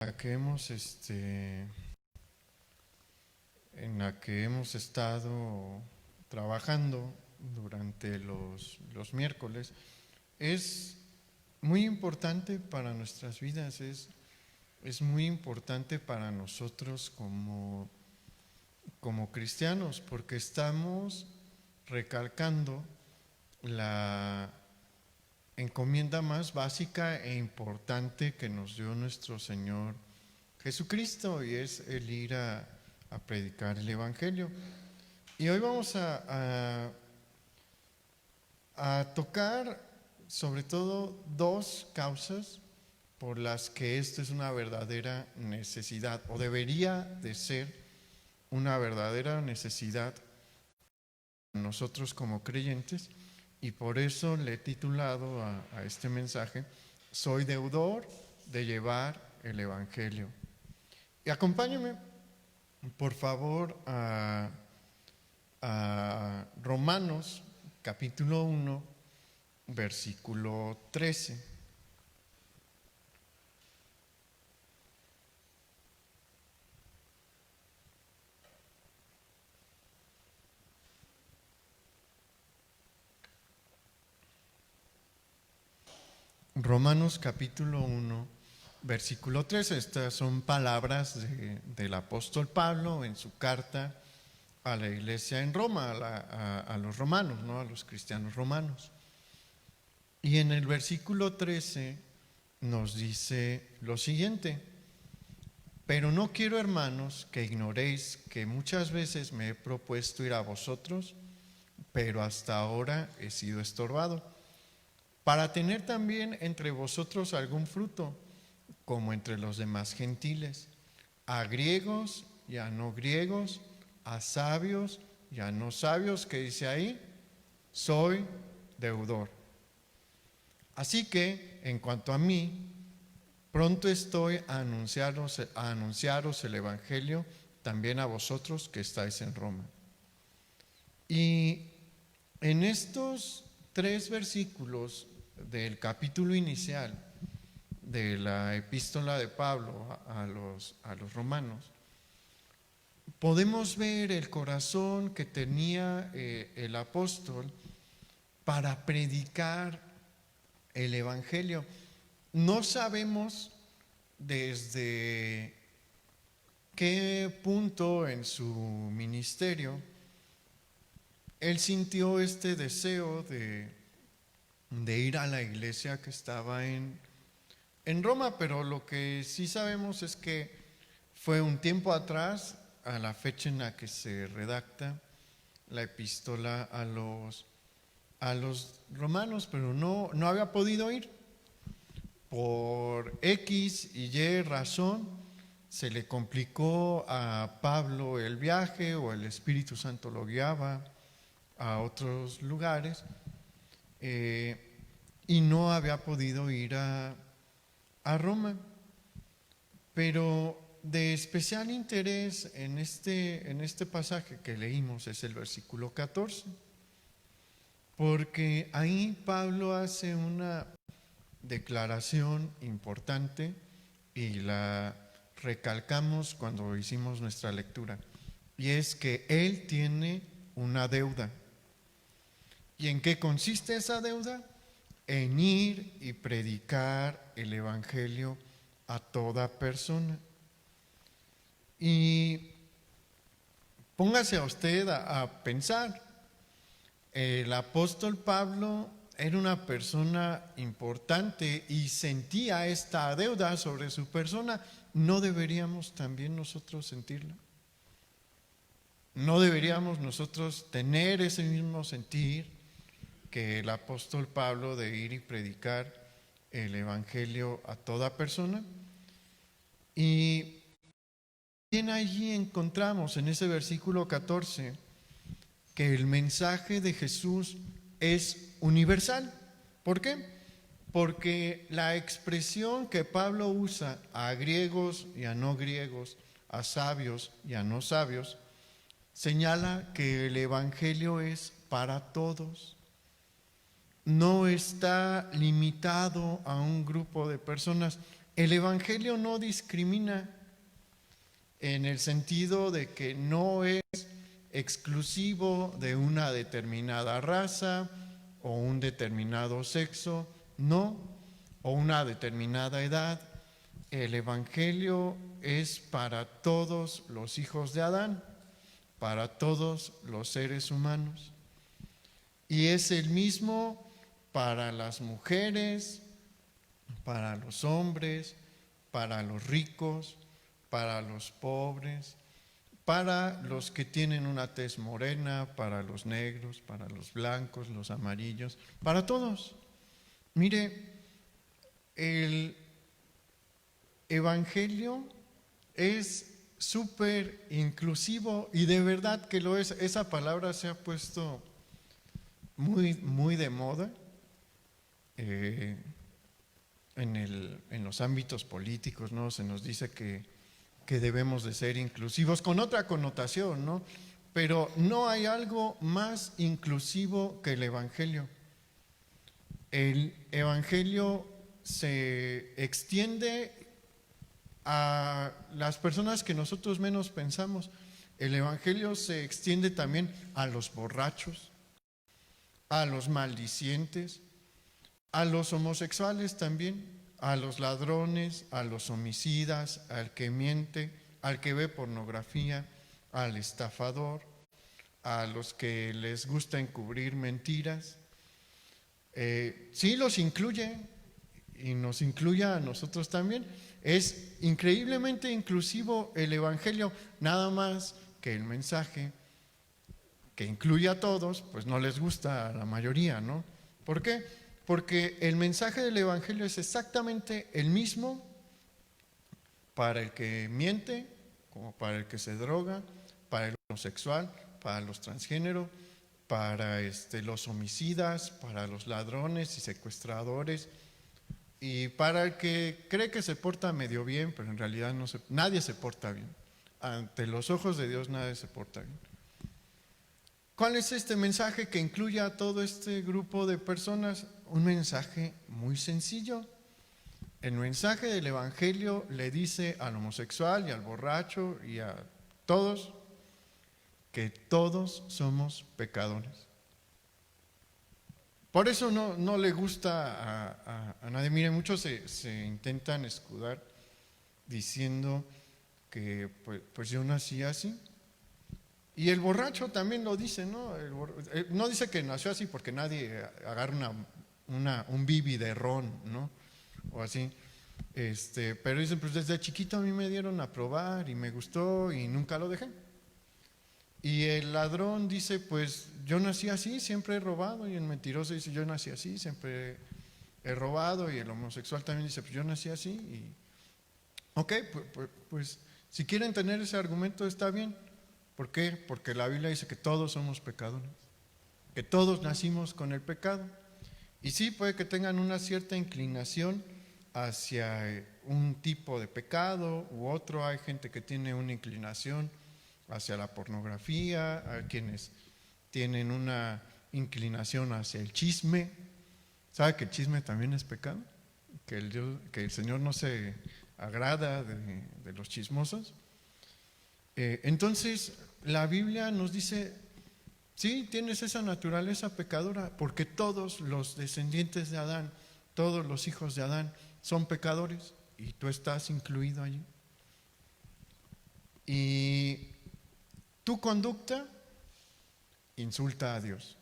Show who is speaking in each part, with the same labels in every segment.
Speaker 1: En la que hemos estado trabajando durante los miércoles es muy importante para nuestras vidas, es muy importante para nosotros como cristianos, porque estamos recalcando la encomienda más básica e importante que nos dio nuestro Señor Jesucristo, y es el ir a predicar el Evangelio. Y hoy vamos a tocar sobre todo dos causas por las que esto es una verdadera necesidad, o debería de ser una verdadera necesidad nosotros como creyentes, y por eso le he titulado a este mensaje: soy deudor de llevar el Evangelio. Y acompáñenme, por favor, a Romanos capítulo 1, versículo 13. Romanos capítulo 1, versículo 13. Estas son palabras del apóstol Pablo en su carta a la iglesia en Roma, a los romanos, ¿no? A los cristianos romanos. Y en el versículo 13 nos dice lo siguiente: pero no quiero, hermanos, que ignoréis que muchas veces me he propuesto ir a vosotros, pero hasta ahora he sido estorbado, para tener también entre vosotros algún fruto, como entre los demás gentiles, a griegos y a no griegos, a sabios y a no sabios. ¿Qué dice ahí? Soy deudor. Así que, en cuanto a mí, pronto estoy a anunciaros el Evangelio también a vosotros que estáis en Roma. Y en estos 3 versículos del capítulo inicial de la epístola de Pablo a los romanos, podemos ver el corazón que tenía el apóstol para predicar el Evangelio. No sabemos desde qué punto en su ministerio él sintió este deseo de ir a la iglesia que estaba en Roma, pero lo que sí sabemos es que fue un tiempo atrás, a la fecha en la que se redacta la epístola a los romanos, pero no había podido ir. Por X y Y razón se le complicó a Pablo el viaje, o el Espíritu Santo lo guiaba a otros lugares, y no había podido ir a Roma. Pero de especial interés en este pasaje que leímos es el versículo 14, porque ahí Pablo hace una declaración importante y la recalcamos cuando hicimos nuestra lectura, y es que él tiene una deuda. ¿Y en qué consiste esa deuda? En ir y predicar el Evangelio a toda persona. Y póngase a usted a pensar, el apóstol Pablo era una persona importante y sentía esta deuda sobre su persona. ¿No deberíamos también nosotros sentirla? ¿No deberíamos nosotros tener ese mismo sentir que el apóstol Pablo, de ir y predicar el Evangelio a toda persona? Y bien, allí encontramos en ese versículo 14 que el mensaje de Jesús es universal. ¿Por qué? Porque la expresión que Pablo usa a griegos y a no griegos, a sabios y a no sabios, señala que el Evangelio es para todos. No está limitado a un grupo de personas. El Evangelio no discrimina en el sentido de que no es exclusivo de una determinada raza o un determinado sexo, no, o una determinada edad. El Evangelio es para todos los hijos de Adán, para todos los seres humanos. Y es el mismo para las mujeres, para los hombres, para los ricos, para los pobres, para los que tienen una tez morena, para los negros, para los blancos, los amarillos, para todos. Mire, el Evangelio es súper inclusivo y de verdad que lo es. Esa palabra se ha puesto muy de moda en los ámbitos políticos, ¿no? Se nos dice que debemos de ser inclusivos, con otra connotación, ¿no? Pero no hay algo más inclusivo que el Evangelio. El Evangelio se extiende a las personas que nosotros menos pensamos. El Evangelio se extiende también a los borrachos, a los maldicientes, a los homosexuales también, a los ladrones, a los homicidas, al que miente, al que ve pornografía, al estafador, a los que les gusta encubrir mentiras. Sí los incluye y nos incluye a nosotros también. Es increíblemente inclusivo el Evangelio, nada más que el mensaje que incluye a todos, pues no les gusta a la mayoría, ¿no? ¿Por qué? Porque el mensaje del Evangelio es exactamente el mismo para el que miente, como para el que se droga, para el homosexual, para los transgéneros, para los homicidas, para los ladrones y secuestradores, y para el que cree que se porta medio bien, pero en realidad nadie se porta bien. Ante los ojos de Dios nadie se porta bien. ¿Cuál es este mensaje que incluye a todo este grupo de personas? Un mensaje muy sencillo. El mensaje del Evangelio le dice al homosexual y al borracho y a todos que todos somos pecadores. Por eso no le gusta a nadie. Mire, muchos se intentan escudar diciendo que pues yo nací así. Y el borracho también lo dice, ¿no? No dice que nació así porque nadie agarra un bibi de ron, ¿no? O así. Pero dicen, pues desde chiquito a mí me dieron a probar y me gustó y nunca lo dejé. Y el ladrón dice, pues yo nací así, siempre he robado. Y el mentiroso dice, yo nací así, siempre he robado. Y el homosexual también dice, pues yo nací así. Y, ok, pues si quieren tener ese argumento está bien. ¿Por qué? Porque la Biblia dice que todos somos pecadores, que todos nacimos con el pecado. Y sí, puede que tengan una cierta inclinación hacia un tipo de pecado u otro. Hay gente que tiene una inclinación hacia la pornografía, hay quienes tienen una inclinación hacia el chisme. ¿Sabe que el chisme también es pecado? Que el Señor no se agrada de los chismosos. Entonces, la Biblia nos dice, sí, tienes esa naturaleza pecadora, porque todos los descendientes de Adán, todos los hijos de Adán son pecadores y tú estás incluido allí. Y tu conducta insulta a Dios.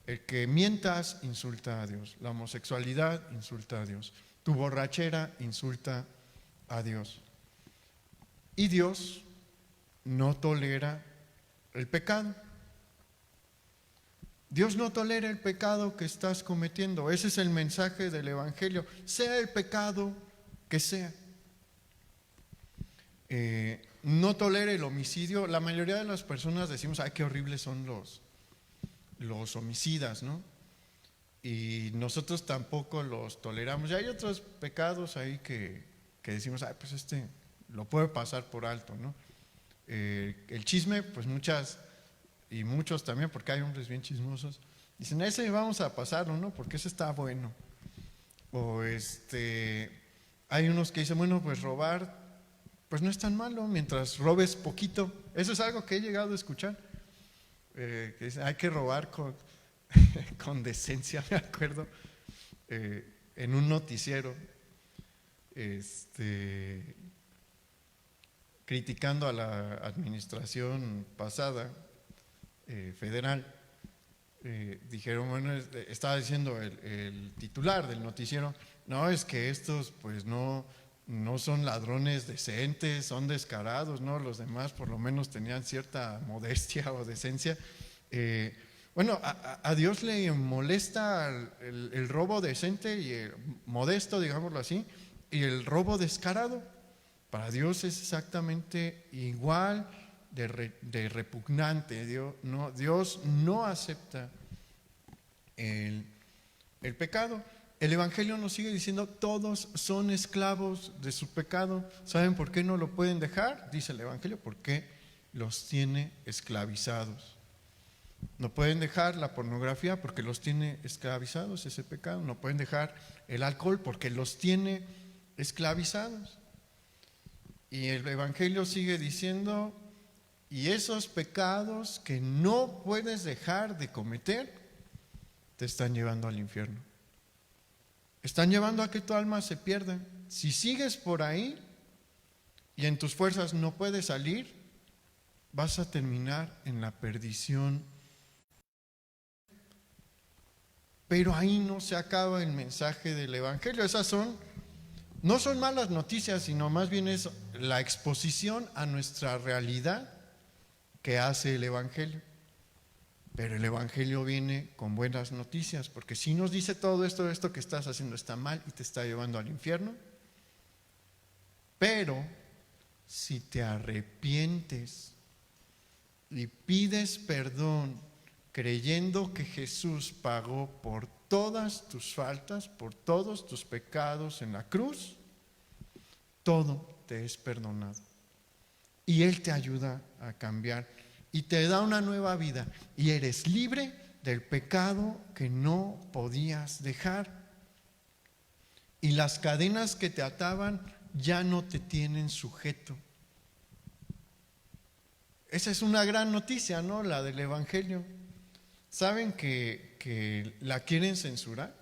Speaker 1: El que mientas insulta a Dios. La homosexualidad insulta a Dios. Tu borrachera insulta a Dios. Y Dios no tolera el pecado. Dios no tolera el pecado que estás cometiendo. Ese es el mensaje del Evangelio. Sea el pecado que sea. No tolera el homicidio. La mayoría de las personas decimos, ay, qué horribles son los homicidas, ¿no? Y nosotros tampoco los toleramos. Y hay otros pecados ahí que decimos, ay, pues lo puede pasar por alto, ¿no? El chisme, pues muchos también, porque hay hombres bien chismosos, dicen, ese vamos a pasarlo, ¿no? Porque ese está bueno. O hay unos que dicen, bueno, pues robar, pues no es tan malo mientras robes poquito. Eso es algo que he llegado a escuchar. Que dicen, hay que robar con decencia, me acuerdo, en un noticiero, criticando a la administración pasada, federal. Dijeron, bueno, estaba diciendo el titular del noticiero, no, es que estos pues no son ladrones decentes, son descarados, ¿no? Los demás por lo menos tenían cierta modestia o decencia. Bueno, a Dios le molesta el robo decente y el modesto, digámoslo así, y el robo descarado. Para Dios es exactamente igual de repugnante. Dios no acepta el pecado. El Evangelio nos sigue diciendo, todos son esclavos de su pecado. ¿Saben por qué no lo pueden dejar? Dice el Evangelio, porque los tiene esclavizados. No pueden dejar la pornografía porque los tiene esclavizados, ese pecado. No pueden dejar el alcohol porque los tiene esclavizados. Y el Evangelio sigue diciendo, y esos pecados que no puedes dejar de cometer, te están llevando al infierno. Están llevando a que tu alma se pierda. Si sigues por ahí y en tus fuerzas no puedes salir, vas a terminar en la perdición. Pero ahí no se acaba el mensaje del Evangelio. No son malas noticias, sino más bien es la exposición a nuestra realidad que hace el Evangelio. Pero el Evangelio viene con buenas noticias, porque si nos dice todo esto que estás haciendo está mal y te está llevando al infierno, pero si te arrepientes y pides perdón creyendo que Jesús pagó por todas tus faltas, por todos tus pecados en la cruz, todo te es perdonado. Y Él te ayuda a cambiar y te da una nueva vida y eres libre del pecado que no podías dejar. Y las cadenas que te ataban ya no te tienen sujeto. Esa es una gran noticia, ¿no? La del Evangelio. ¿Saben que la quieren censurar?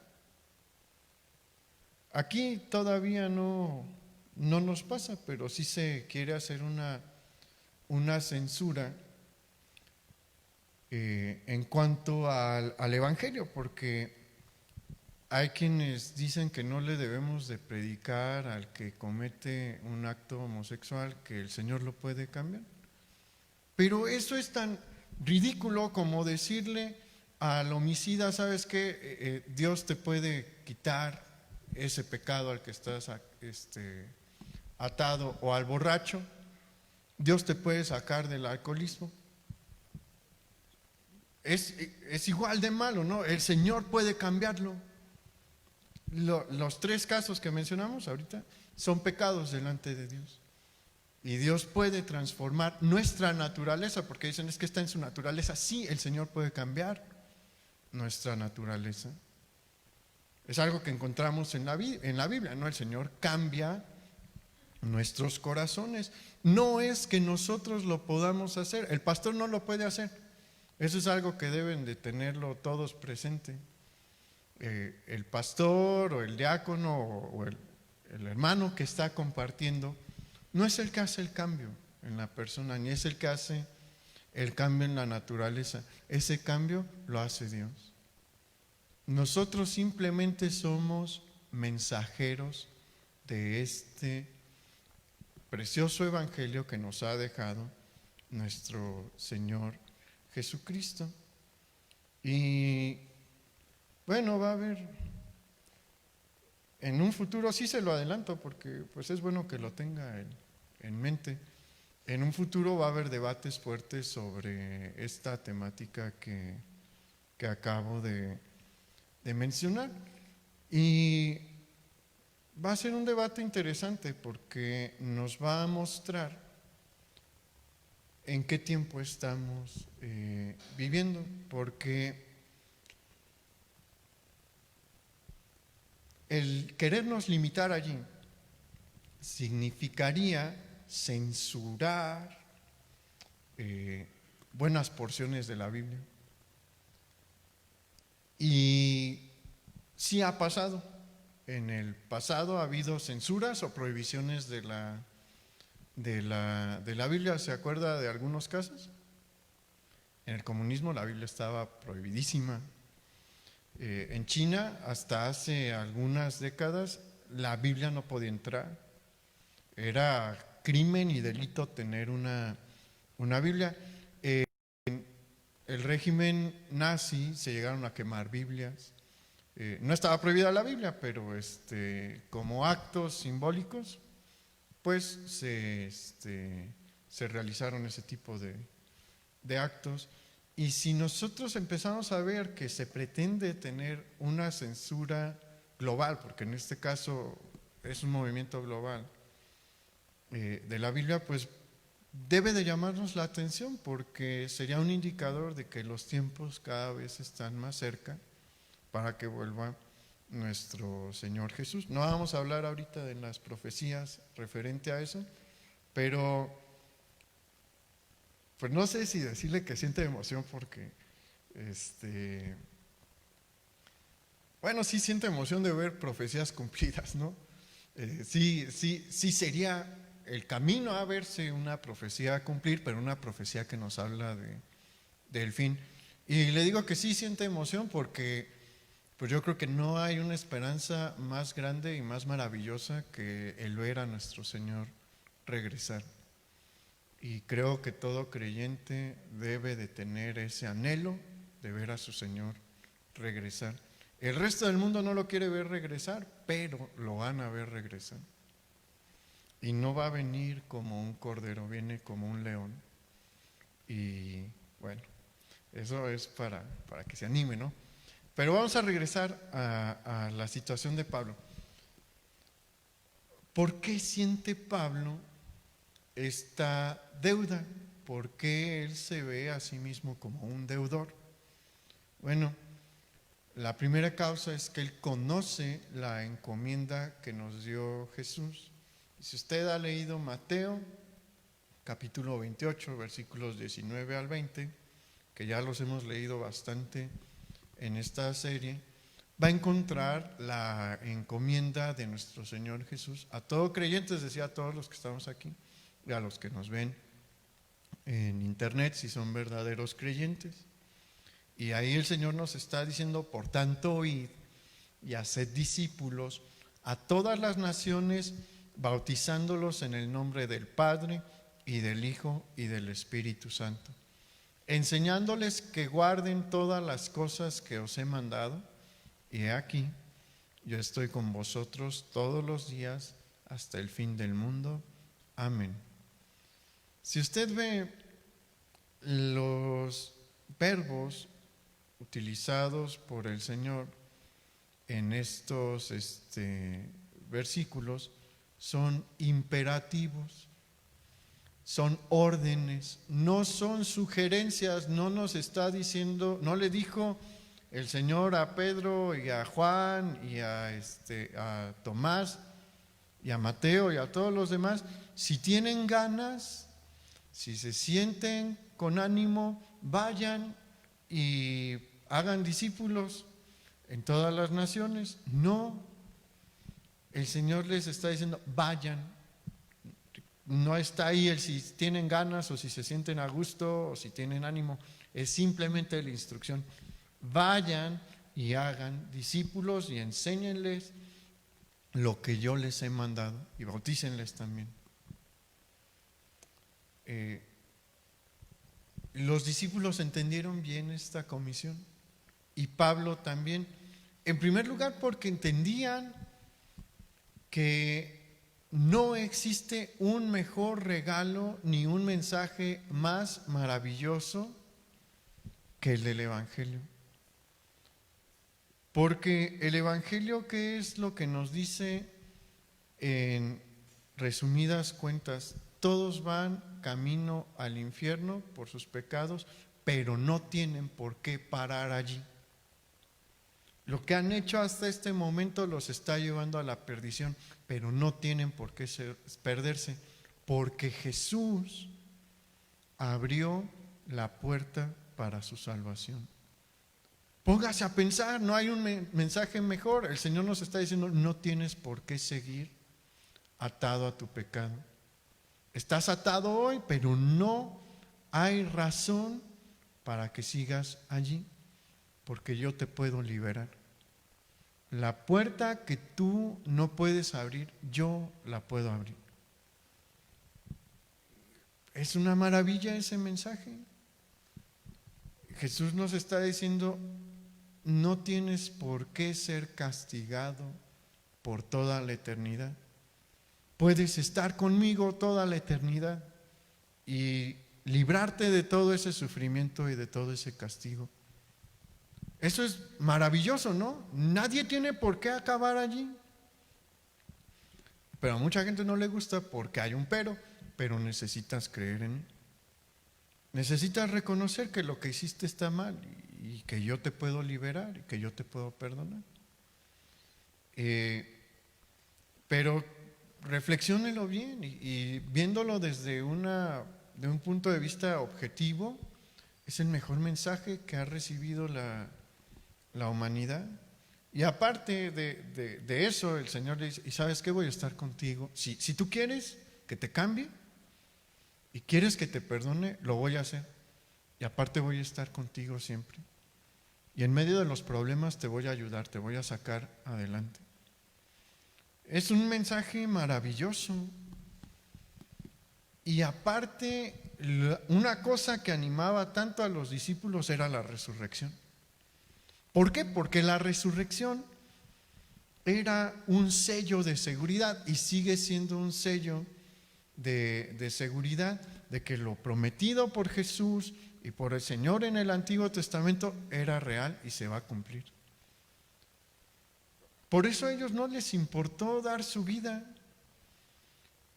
Speaker 1: Aquí todavía no nos pasa, pero sí se quiere hacer una censura en cuanto al Evangelio, porque hay quienes dicen que no le debemos de predicar al que comete un acto homosexual que el Señor lo puede cambiar. Pero eso es tan ridículo como decirle al homicida, ¿sabes qué? Dios te puede quitar ese pecado al que estás atado, o al borracho, Dios te puede sacar del alcoholismo. Es igual de malo, ¿no? El Señor puede cambiarlo. Los tres casos que mencionamos ahorita son pecados delante de Dios. Y Dios puede transformar nuestra naturaleza, porque dicen, es que está en su naturaleza. Sí, el Señor puede cambiar nuestra naturaleza. Es algo que encontramos en la Biblia, ¿no? El Señor cambia nuestros corazones. No es que nosotros lo podamos hacer, el pastor no lo puede hacer. Eso es algo que deben de tenerlo todos presente. El pastor o el diácono o el hermano que está compartiendo no es el que hace el cambio en la persona, ni es el que hace el cambio en la naturaleza. Ese cambio lo hace Dios. Nosotros simplemente somos mensajeros de este precioso evangelio que nos ha dejado nuestro Señor Jesucristo. Y bueno, va a haber en un futuro, sí se lo adelanto porque pues es bueno que lo tenga en mente. En un futuro va a haber debates fuertes sobre esta temática que acabo de mencionar. Y va a ser un debate interesante porque nos va a mostrar en qué tiempo estamos viviendo, porque el querernos limitar allí significaría censurar buenas porciones de la Biblia. Y sí ha pasado. En el pasado ha habido censuras o prohibiciones de la Biblia. ¿Se acuerda de algunos casos? En el comunismo la Biblia estaba prohibidísima. En China, hasta hace algunas décadas, la Biblia no podía entrar. Era crimen y delito tener una Biblia. En el régimen nazi se llegaron a quemar Biblias. No estaba prohibida la Biblia, pero como actos simbólicos, pues se realizaron ese tipo de actos. Y si nosotros empezamos a ver que se pretende tener una censura global, porque en este caso es un movimiento global de la Biblia, pues debe de llamarnos la atención, porque sería un indicador de que los tiempos cada vez están más cerca para que vuelva nuestro Señor Jesús. No vamos a hablar ahorita de las profecías referente a eso, pero pues no sé si decirle que siente emoción porque, bueno, sí siente emoción de ver profecías cumplidas, ¿no? Sí sería el camino a verse una profecía a cumplir, pero una profecía que nos habla del fin. Y le digo que sí siente emoción porque pues yo creo que no hay una esperanza más grande y más maravillosa que el ver a nuestro Señor regresar. Y creo que todo creyente debe de tener ese anhelo de ver a su Señor regresar. El resto del mundo no lo quiere ver regresar, pero lo van a ver regresar. Y no va a venir como un cordero, viene como un león. Y bueno, eso es para que se anime, ¿no? Pero vamos a regresar a la situación de Pablo. ¿Por qué siente Pablo esta deuda? ¿Por qué él se ve a sí mismo como un deudor? Bueno, la primera causa es que él conoce la encomienda que nos dio Jesús. Si usted ha leído Mateo, capítulo 28, versículos 19 al 20, que ya los hemos leído bastante en esta serie, va a encontrar la encomienda de nuestro Señor Jesús a todo creyente, es decir, a todos los que estamos aquí y a los que nos ven en internet, si son verdaderos creyentes. Y ahí el Señor nos está diciendo: por tanto, id y haced discípulos a todas las naciones, bautizándolos en el nombre del Padre y del Hijo y del Espíritu Santo, enseñándoles que guarden todas las cosas que os he mandado, y he aquí, yo estoy con vosotros todos los días hasta el fin del mundo. Amén. Si usted ve los verbos utilizados por el Señor en estos versículos, son imperativos, son órdenes, no son sugerencias. No nos está diciendo, no le dijo el Señor a Pedro y a Juan y a Tomás y a Mateo y a todos los demás: si tienen ganas, si se sienten con ánimo, vayan y hagan discípulos en todas las naciones. No, el Señor les está diciendo: vayan. No está ahí el si tienen ganas o si se sienten a gusto o si tienen ánimo. Es simplemente la instrucción: vayan y hagan discípulos y enséñenles lo que yo les he mandado, y bautícenles también. Los discípulos entendieron bien esta comisión, y Pablo también. En primer lugar, porque entendían que no existe un mejor regalo ni un mensaje más maravilloso que el del Evangelio. Porque el Evangelio, ¿qué es lo que nos dice en resumidas cuentas? Todos van camino al infierno por sus pecados, pero no tienen por qué parar allí. Lo que han hecho hasta este momento los está llevando a la perdición, pero no tienen por qué perderse, porque Jesús abrió la puerta para su salvación. Póngase a pensar, no hay un mensaje mejor. El Señor nos está diciendo, no tienes por qué seguir atado a tu pecado. Estás atado hoy, pero no hay razón para que sigas allí, porque yo te puedo liberar. La puerta que tú no puedes abrir, yo la puedo abrir. Es una maravilla ese mensaje. Jesús nos está diciendo, no tienes por qué ser castigado por toda la eternidad. Puedes estar conmigo toda la eternidad y librarte de todo ese sufrimiento y de todo ese castigo. Eso es maravilloso, ¿no? Nadie tiene por qué acabar allí. Pero a mucha gente no le gusta porque hay un pero necesitas creer en él. Necesitas reconocer que lo que hiciste está mal y que yo te puedo liberar y que yo te puedo perdonar. Pero reflexiónelo bien y viéndolo desde de un punto de vista objetivo, es el mejor mensaje que ha recibido la humanidad. Y aparte de eso, el Señor le dice, ¿y sabes qué? Voy a estar contigo. Si tú quieres que te cambie y quieres que te perdone, lo voy a hacer. Y aparte voy a estar contigo siempre. Y en medio de los problemas te voy a ayudar, te voy a sacar adelante. Es un mensaje maravilloso. Y aparte, una cosa que animaba tanto a los discípulos era la resurrección. ¿Por qué? Porque la resurrección era un sello de seguridad y sigue siendo un sello de seguridad de que lo prometido por Jesús y por el Señor en el Antiguo Testamento era real y se va a cumplir. Por eso a ellos no les importó dar su vida,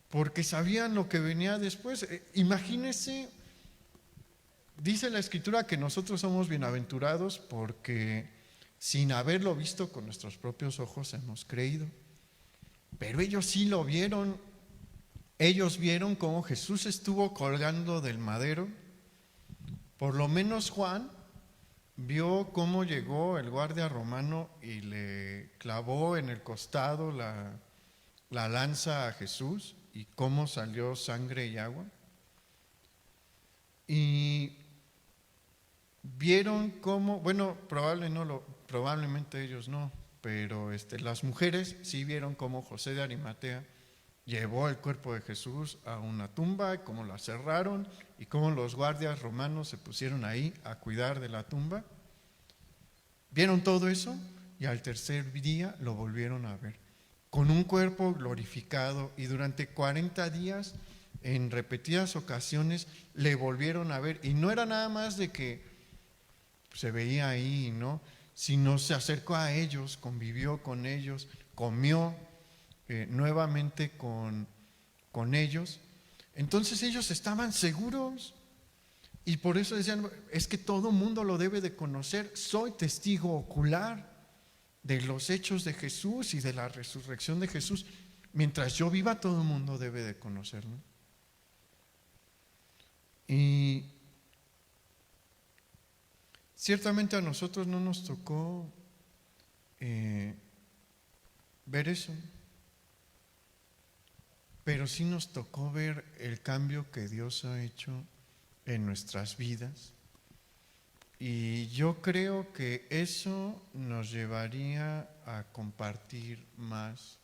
Speaker 1: porque sabían lo que venía después. Imagínense, dice la Escritura que nosotros somos bienaventurados porque sin haberlo visto con nuestros propios ojos hemos creído. Pero ellos sí lo vieron. Ellos vieron cómo Jesús estuvo colgando del madero. Por lo menos Juan vio cómo llegó el guardia romano y le clavó en el costado la lanza a Jesús y cómo salió sangre y agua. Y vieron cómo, bueno, probablemente ellos no, pero las mujeres sí vieron cómo José de Arimatea llevó el cuerpo de Jesús a una tumba, cómo la cerraron y cómo los guardias romanos se pusieron ahí a cuidar de la tumba. Vieron todo eso y al tercer día lo volvieron a ver, con un cuerpo glorificado, y durante 40 días, en repetidas ocasiones, le volvieron a ver. Y no era nada más de que se veía ahí, ¿no? Sino se acercó a ellos, convivió con ellos, comió nuevamente con ellos. Entonces ellos estaban seguros y por eso decían, es que todo mundo lo debe de conocer, soy testigo ocular de los hechos de Jesús y de la resurrección de Jesús. Mientras yo viva, todo el mundo debe de conocerlo. Y ciertamente a nosotros no nos tocó ver eso, pero sí nos tocó ver el cambio que Dios ha hecho en nuestras vidas. Y yo creo que eso nos llevaría a compartir más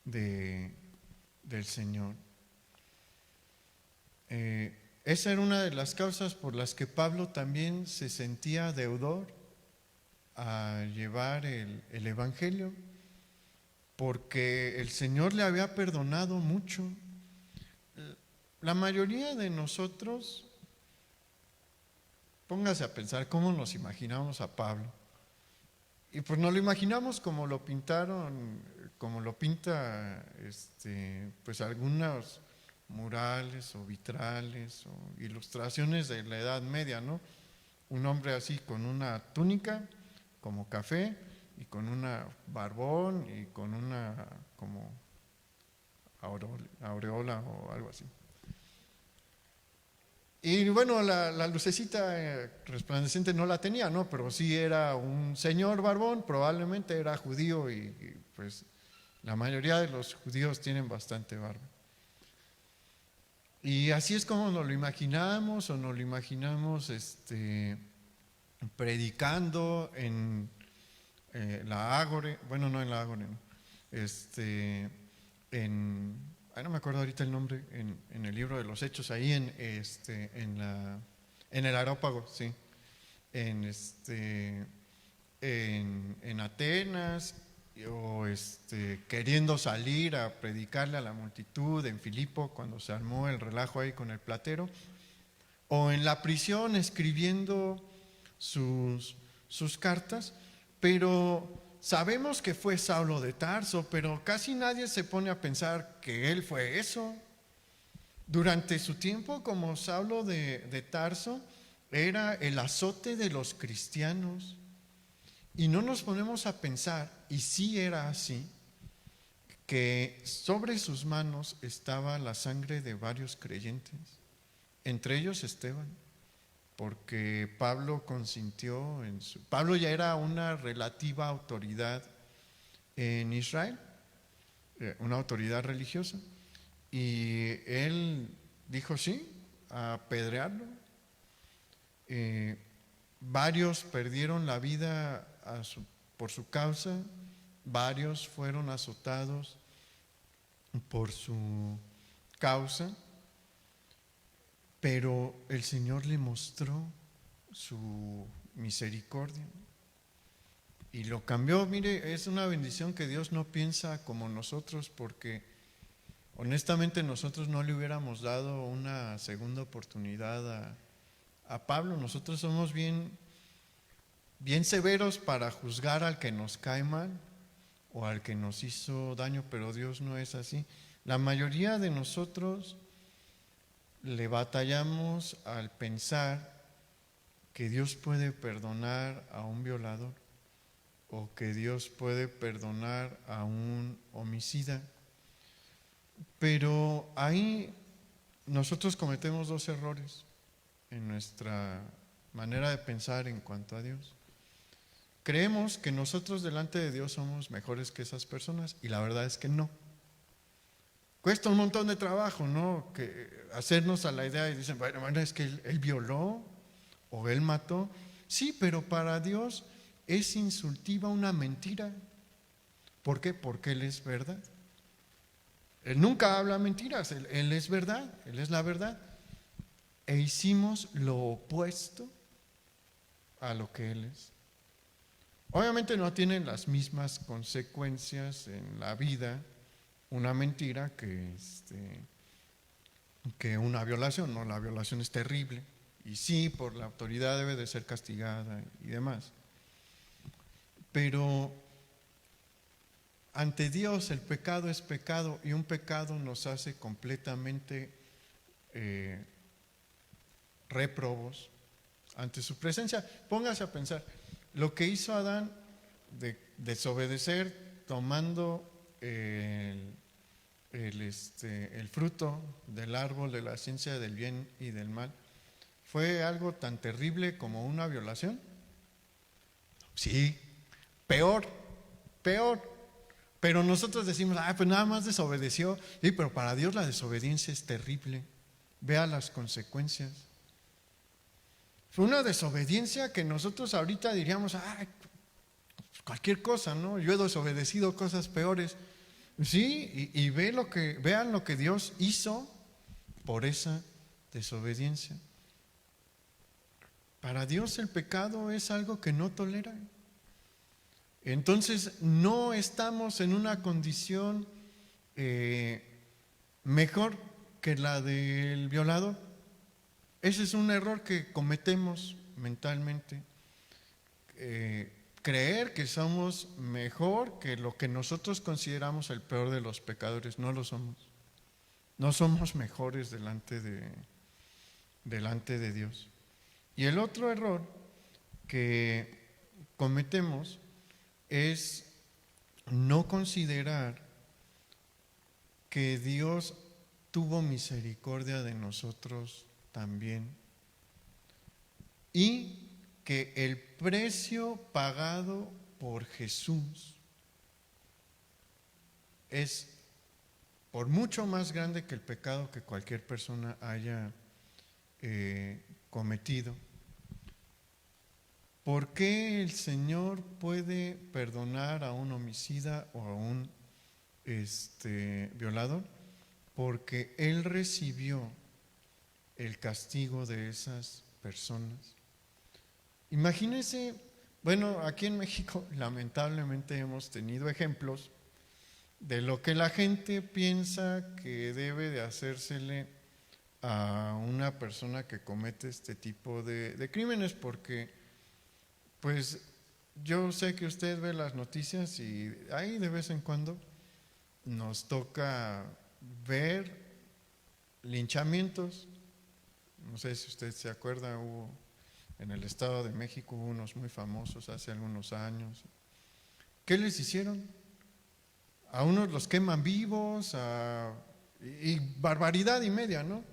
Speaker 1: del Señor. Esa era una de las causas por las que Pablo también se sentía deudor a llevar el Evangelio, porque el Señor le había perdonado mucho. La mayoría de nosotros, póngase a pensar cómo nos imaginamos a Pablo. Y pues nos lo imaginamos como lo pintaron, como lo pinta pues algunos murales o vitrales o ilustraciones de la Edad Media, ¿no? Un hombre así con una túnica como café y con una barbón y con una como aureola o algo así. Y bueno, la lucecita resplandeciente no la tenía, ¿no? Pero sí era un señor barbón, probablemente era judío y pues la mayoría de los judíos tienen bastante barba. Y así es como nos lo imaginamos, o nos lo imaginamos predicando en la Ágora, bueno, no en la Ágora, no, no me acuerdo ahorita el nombre, en el libro de los Hechos, ahí en el Areópago, sí, en Atenas, o queriendo salir a predicarle a la multitud en Filipo cuando se armó el relajo ahí con el platero, o en la prisión escribiendo sus cartas, pero sabemos que fue Saulo de Tarso, pero casi nadie se pone a pensar que él fue eso. Durante su tiempo como Saulo de Tarso era el azote de los cristianos. Y no nos ponemos a pensar, y sí era así, que sobre sus manos estaba la sangre de varios creyentes, entre ellos Esteban, porque Pablo consintió Pablo ya era una relativa autoridad en Israel, una autoridad religiosa, y él dijo sí, a apedrearlo. Varios perdieron la vida por su causa, varios fueron azotados por su causa, pero el Señor le mostró su misericordia y lo cambió. Mire, es una bendición que Dios no piensa como nosotros, porque honestamente nosotros no le hubiéramos dado una segunda oportunidad a Pablo. Nosotros somos bien severos para juzgar al que nos cae mal o al que nos hizo daño, pero Dios no es así. La mayoría de nosotros le batallamos al pensar que Dios puede perdonar a un violador o que Dios puede perdonar a un homicida. Pero ahí nosotros cometemos dos errores en nuestra manera de pensar en cuanto a Dios. Creemos que nosotros delante de Dios somos mejores que esas personas, y la verdad es que no. Cuesta un montón de trabajo, ¿no? Que hacernos a la idea y dicen, bueno, es que él violó o él mató. Sí, pero para Dios es insultiva una mentira. ¿Por qué? Porque Él es verdad. Él nunca habla mentiras, él es verdad, Él es la verdad. E hicimos lo opuesto a lo que Él es. Obviamente no tienen las mismas consecuencias en la vida una mentira que una violación, ¿no? La violación es terrible y sí, por la autoridad debe de ser castigada y demás. Pero ante Dios el pecado es pecado, y un pecado nos hace completamente réprobos ante su presencia. Póngase a pensar, lo que hizo Adán de desobedecer tomando el fruto del árbol de la ciencia del bien y del mal, ¿fue algo tan terrible como una violación? Sí, peor. Pero nosotros decimos, pues nada más desobedeció. Sí, pero para Dios la desobediencia es terrible. Vea las consecuencias. Fue una desobediencia que nosotros ahorita diríamos, cualquier cosa, ¿no? Yo he desobedecido cosas peores. Sí, y vean lo que Dios hizo por esa desobediencia. Para Dios el pecado es algo que no tolera. Entonces no estamos en una condición mejor que la del violador. Ese es un error que cometemos mentalmente. Creer que somos mejor que lo que nosotros consideramos el peor de los pecadores. No lo somos. No somos mejores delante de Dios. Y el otro error que cometemos es no considerar que Dios tuvo misericordia de nosotros también y que el precio pagado por Jesús es por mucho más grande que el pecado que cualquier persona haya cometido. ¿Por qué el Señor puede perdonar a un homicida o a un violador? Porque Él recibió el castigo de esas personas. Imagínense, bueno, aquí en México lamentablemente hemos tenido ejemplos de lo que la gente piensa que debe de hacérsele a una persona que comete este tipo de crímenes, porque pues yo sé que usted ve las noticias y ahí de vez en cuando nos toca ver linchamientos. No sé si usted se acuerda, hubo en el Estado de México unos muy famosos hace algunos años. ¿Qué les hicieron? A unos los queman vivos, y barbaridad y media, ¿no?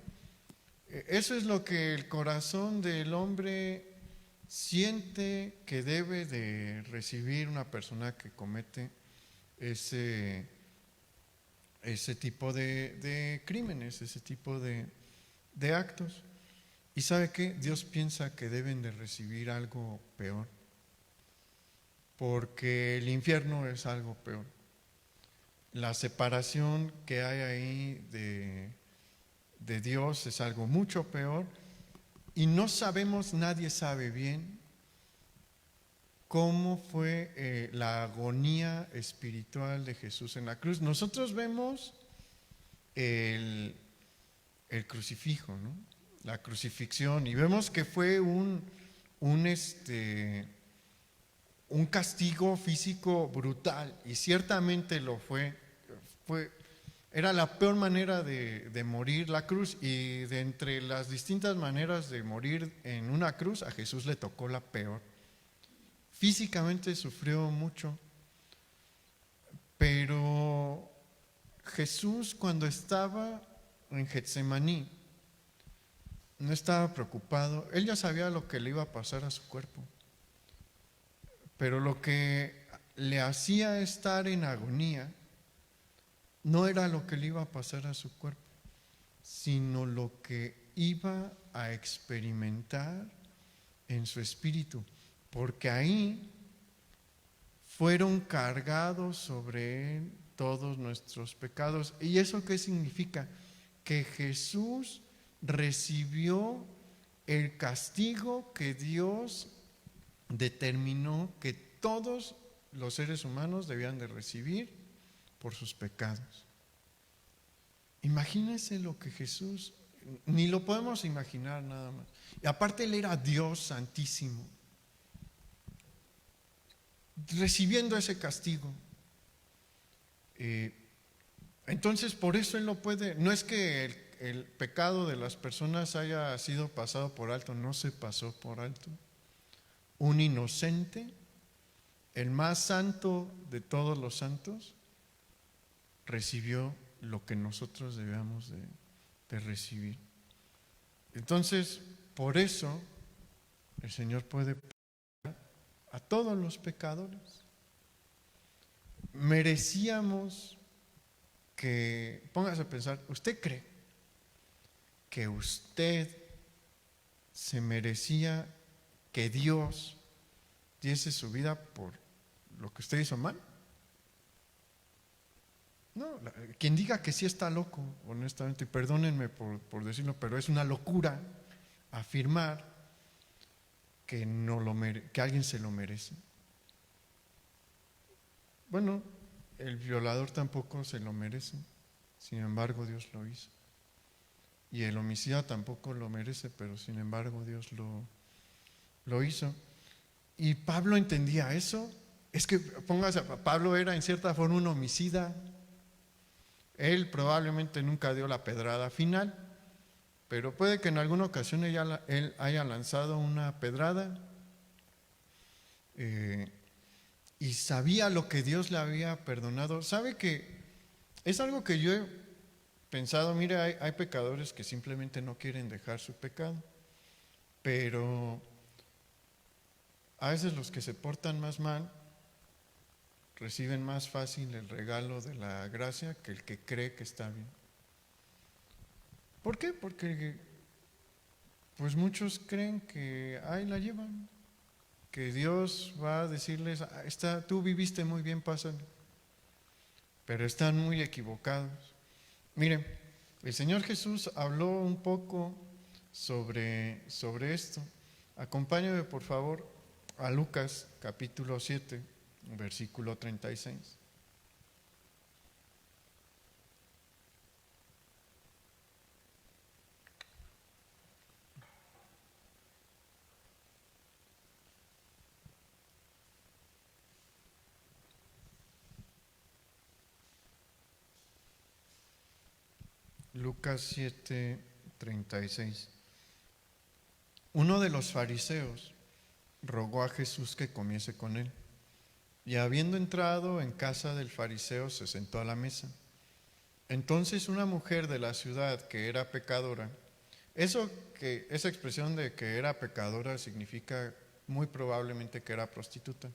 Speaker 1: Eso es lo que el corazón del hombre siente que debe de recibir una persona que comete ese tipo de crímenes, ese tipo de actos. ¿Y sabe qué? Dios piensa que deben de recibir algo peor, porque el infierno es algo peor. La separación que hay ahí de Dios es algo mucho peor, y no sabemos, nadie sabe bien cómo fue la agonía espiritual de Jesús en la cruz. Nosotros vemos el crucifijo, ¿no? La crucifixión, y vemos que fue un castigo físico brutal, y ciertamente lo fue. Era la peor manera de morir, la cruz, y de entre las distintas maneras de morir en una cruz, a Jesús le tocó la peor. Físicamente sufrió mucho, pero Jesús, cuando estaba en Getsemaní, no estaba preocupado. Él ya sabía lo que le iba a pasar a su cuerpo, pero lo que le hacía estar en agonía no era lo que le iba a pasar a su cuerpo, sino lo que iba a experimentar en su espíritu, porque ahí fueron cargados sobre él todos nuestros pecados. ¿Y eso qué significa? Que Jesús recibió el castigo que Dios determinó que todos los seres humanos debían de recibir por sus pecados. Imagínense lo que Jesús, ni lo podemos imaginar nada más. Y aparte Él era Dios santísimo, recibiendo ese castigo. Entonces por eso Él no puede, no es que el pecado de las personas haya sido pasado por alto, no se pasó por alto. Un inocente, el más santo de todos los santos, recibió lo que nosotros debíamos de recibir. Entonces, por eso el Señor puede perdonar a todos los pecadores. Merecíamos que, póngase a pensar, ¿usted cree que usted se merecía que Dios diese su vida por lo que usted hizo mal? No, quien diga que sí está loco, honestamente, perdónenme por decirlo, pero es una locura afirmar que que alguien se lo merece. Bueno, el violador tampoco se lo merece, sin embargo Dios lo hizo. Y el homicida tampoco lo merece, pero sin embargo Dios lo hizo. Y Pablo entendía eso. Es que, póngase, Pablo era en cierta forma un homicida. Él probablemente nunca dio la pedrada final, pero puede que en alguna ocasión él haya lanzado una pedrada. y sabía lo que Dios le había perdonado. ¿Sabe que es algo que yo he pensado? Mire, hay pecadores que simplemente no quieren dejar su pecado, pero a veces los que se portan más mal reciben más fácil el regalo de la gracia que el que cree que está bien. ¿Por qué? Porque pues muchos creen que ahí la llevan, que Dios va a decirles, tú viviste muy bien, pásale. Pero están muy equivocados. Miren, el Señor Jesús habló un poco sobre esto. Acompáñame por favor a Lucas capítulo 7, versículo 36. Lucas 7, 36. Uno de los fariseos rogó a Jesús que comiese con él, y habiendo entrado en casa del fariseo se sentó a la mesa. Entonces una mujer de la ciudad que era pecadora, esa expresión de que era pecadora significa muy probablemente que era prostituta.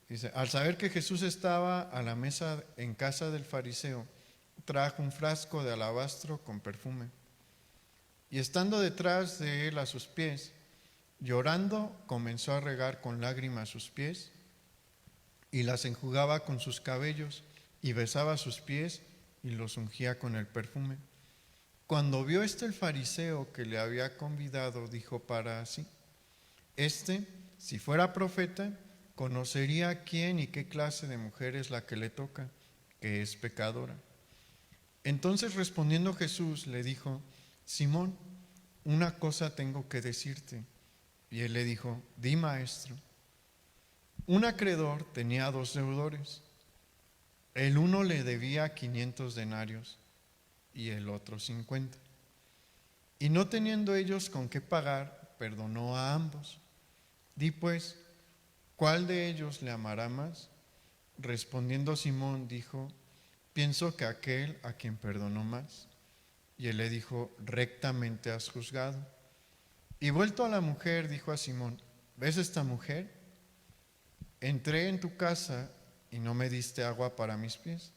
Speaker 1: Dice, al saber que Jesús estaba a la mesa en casa del fariseo, trajo un frasco de alabastro con perfume, y estando detrás de él a sus pies, llorando, comenzó a regar con lágrimas sus pies, y las enjugaba con sus cabellos, y besaba sus pies, y los ungía con el perfume. Cuando vio esto el fariseo que le había convidado, dijo para sí, si fuera profeta, conocería quién y qué clase de mujer es la que le toca, que es pecadora. Entonces respondiendo Jesús le dijo, Simón, una cosa tengo que decirte. Y él le dijo, di, maestro. Un acreedor tenía 2 deudores. El uno le debía 500 denarios y el otro 50. Y no teniendo ellos con qué pagar, perdonó a ambos. Di pues, ¿cuál de ellos le amará más? Respondiendo Simón dijo, pienso que aquel a quien perdonó más. Y él le dijo, rectamente has juzgado. Y vuelto a la mujer, dijo a Simón, ¿ves esta mujer? Entré en tu casa y no me diste agua para mis pies,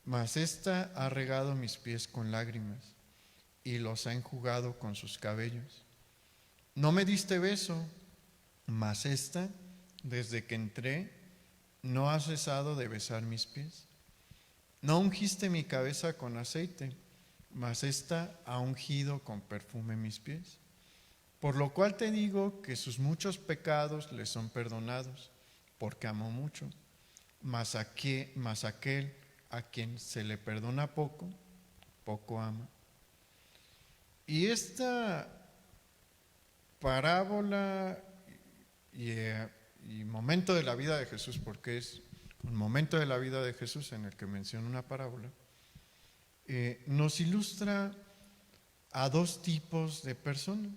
Speaker 1: mas ésta ha regado mis pies con lágrimas y los ha enjugado con sus cabellos. No me diste beso, mas ésta, desde que entré, no ha cesado de besar mis pies. No ungiste mi cabeza con aceite, mas ésta ha ungido con perfume mis pies. Por lo cual te digo que sus muchos pecados le son perdonados, porque amó mucho. Mas aquel a quien se le perdona poco, poco ama. Y esta parábola y momento de la vida de Jesús, porque es un momento de la vida de Jesús en el que menciona una parábola, nos ilustra a 2 tipos de personas.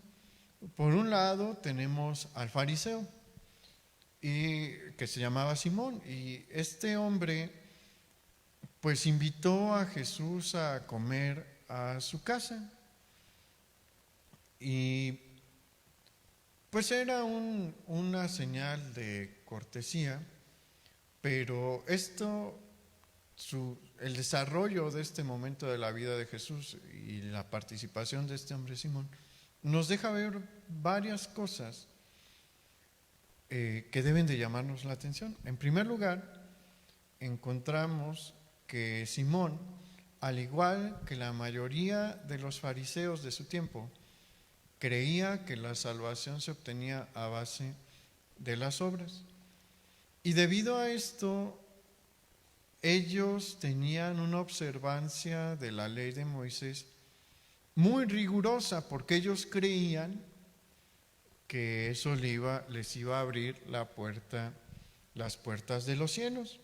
Speaker 1: Por un lado tenemos al fariseo, que se llamaba Simón, y este hombre pues invitó a Jesús a comer a su casa, y pues era una señal de cortesía, pero el desarrollo de este momento de la vida de Jesús y la participación de este hombre Simón nos deja ver varias cosas que deben de llamarnos la atención. En primer lugar, encontramos que Simón, al igual que la mayoría de los fariseos de su tiempo, creía que la salvación se obtenía a base de las obras. Y debido a esto, ellos tenían una observancia de la ley de Moisés muy rigurosa, porque ellos creían que eso les iba a abrir las puertas de los cielos.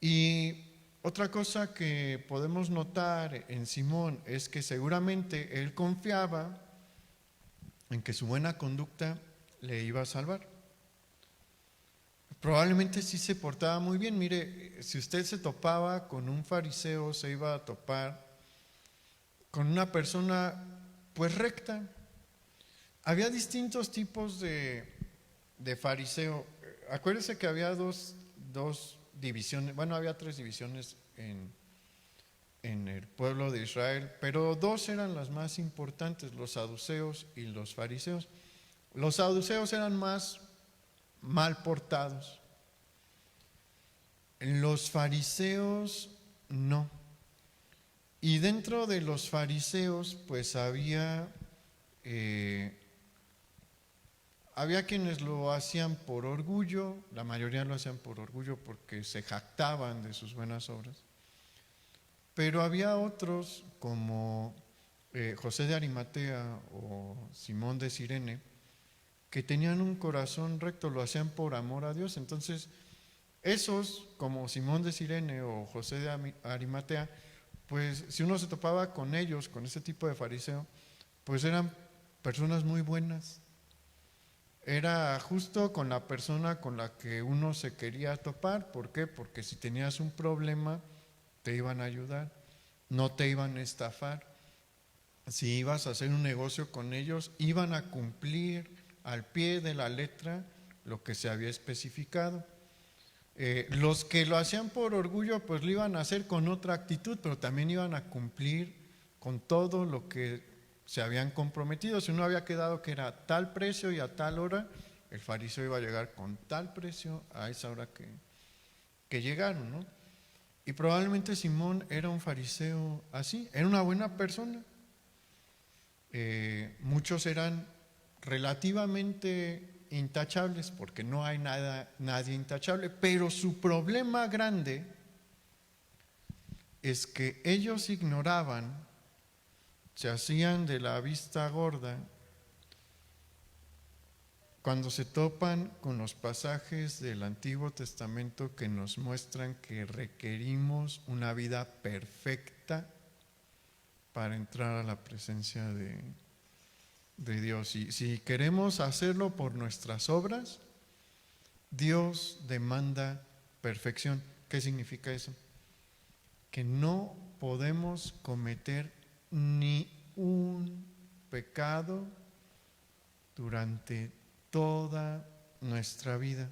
Speaker 1: Y otra cosa que podemos notar en Simón es que seguramente él confiaba en que su buena conducta le iba a salvar. probablemente sí se portaba muy bien. Mire, si usted se topaba con un fariseo, se iba a topar con una persona pues recta. Había distintos tipos de fariseo. Acuérdese que había dos divisiones, bueno, había tres divisiones en el pueblo de Israel, pero dos eran las más importantes, los saduceos y los fariseos. Los saduceos eran más mal portados, los fariseos no. Y dentro de los fariseos pues había quienes lo hacían por orgullo, la mayoría lo hacían por orgullo porque se jactaban de sus buenas obras, pero había otros como José de Arimatea o Simón de Cirene, que tenían un corazón recto, lo hacían por amor a Dios. Entonces, esos, como Simón de Cirene o José de Arimatea, pues si uno se topaba con ellos, con ese tipo de fariseo, pues eran personas muy buenas. Era justo con la persona con la que uno se quería topar. ¿Por qué? Porque si tenías un problema, te iban a ayudar, no te iban a estafar. Si ibas a hacer un negocio con ellos, iban a cumplir al pie de la letra lo que se había especificado. Los que lo hacían por orgullo, pues lo iban a hacer con otra actitud, pero también iban a cumplir con todo lo que se habían comprometido. Si uno había quedado que era tal precio y a tal hora, el fariseo iba a llegar con tal precio a esa hora que llegaron, ¿no? Y probablemente Simón era un fariseo así, era una buena persona. Muchos eran relativamente intachables, porque no hay nadie intachable, pero su problema grande es que ellos ignoraban, se hacían de la vista gorda cuando se topan con los pasajes del Antiguo Testamento que nos muestran que requerimos una vida perfecta para entrar a la presencia de Dios. Y si queremos hacerlo por nuestras obras, Dios demanda perfección. ¿Qué significa eso? Que no podemos cometer ni un pecado durante toda nuestra vida.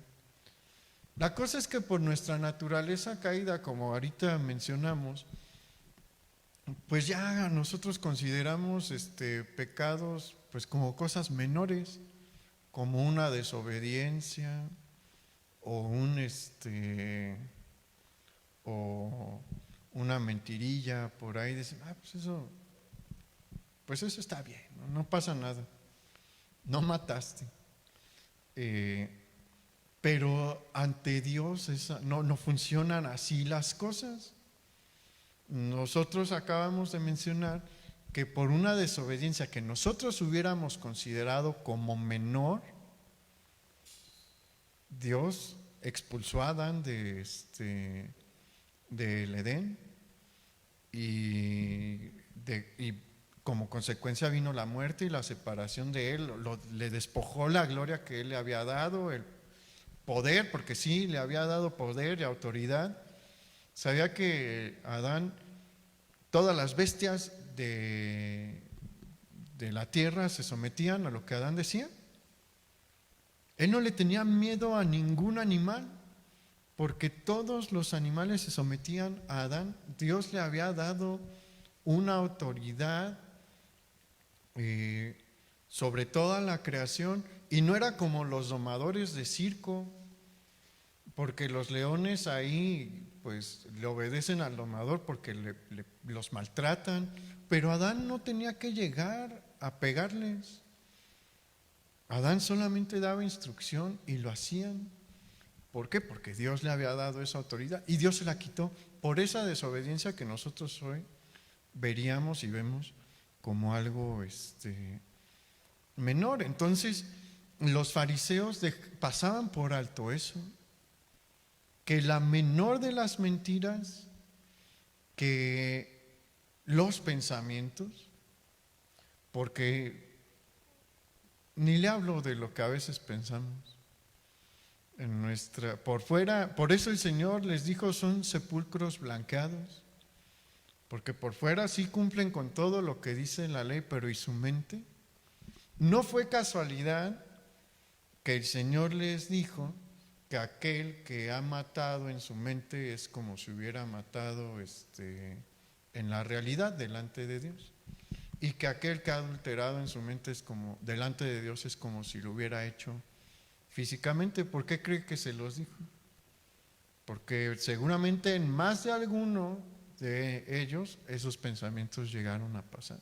Speaker 1: La cosa es que por nuestra naturaleza caída, como ahorita mencionamos, pues ya nosotros consideramos pecados pues como cosas menores, como una desobediencia o o una mentirilla por ahí. Decimos, pues eso está bien, no pasa nada, no mataste. Pero ante Dios no funcionan así las cosas. Nosotros acabamos de mencionar que por una desobediencia que nosotros hubiéramos considerado como menor, Dios expulsó a Adán del Edén y como consecuencia vino la muerte y la separación de él. Le despojó la gloria que él le había dado, el poder, porque sí, le había dado poder y autoridad. Sabía que Adán, todas las bestias de la tierra se sometían a lo que Adán decía. Él no le tenía miedo a ningún animal, porque todos los animales se sometían a Adán. Dios le había dado una autoridad sobre toda la creación, y no era como los domadores de circo, porque los leones ahí pues le obedecen al domador porque los maltratan, pero Adán no tenía que llegar a pegarles. Adán solamente daba instrucción y lo hacían. ¿Por qué? Porque Dios le había dado esa autoridad y Dios se la quitó por esa desobediencia que nosotros hoy veríamos y vemos como algo menor. Entonces los fariseos pasaban por alto eso, que la menor de las mentiras, que los pensamientos, porque ni le hablo de lo que a veces pensamos, por fuera, por eso el Señor les dijo, son sepulcros blanqueados, porque por fuera sí cumplen con todo lo que dice la ley, pero ¿y su mente? No fue casualidad que el Señor les dijo que aquel que ha matado en su mente es como si hubiera matado en la realidad delante de Dios, y que aquel que ha adulterado en su mente es como delante de Dios es como si lo hubiera hecho físicamente. ¿Por qué cree que se los dijo? Porque seguramente en más de alguno de ellos esos pensamientos llegaron a pasar.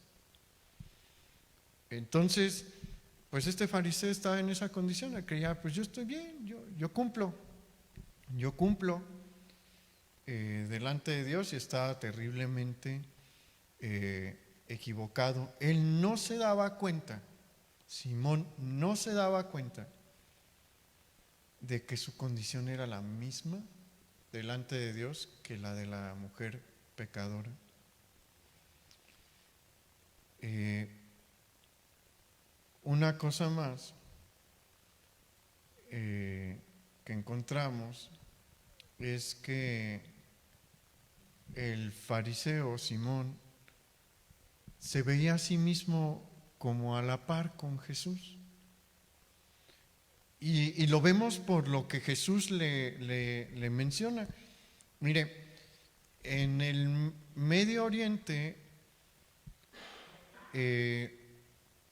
Speaker 1: Entonces, pues este fariseo estaba en esa condición, él creía, pues yo estoy bien, yo cumplo delante de Dios, y estaba terriblemente equivocado. Él no se daba cuenta, Simón no se daba cuenta de que su condición era la misma delante de Dios que la de la mujer pecadora. Una cosa más que encontramos es que el fariseo Simón se veía a sí mismo como a la par con Jesús. Y lo vemos por lo que Jesús le menciona. Mire, en el Medio Oriente,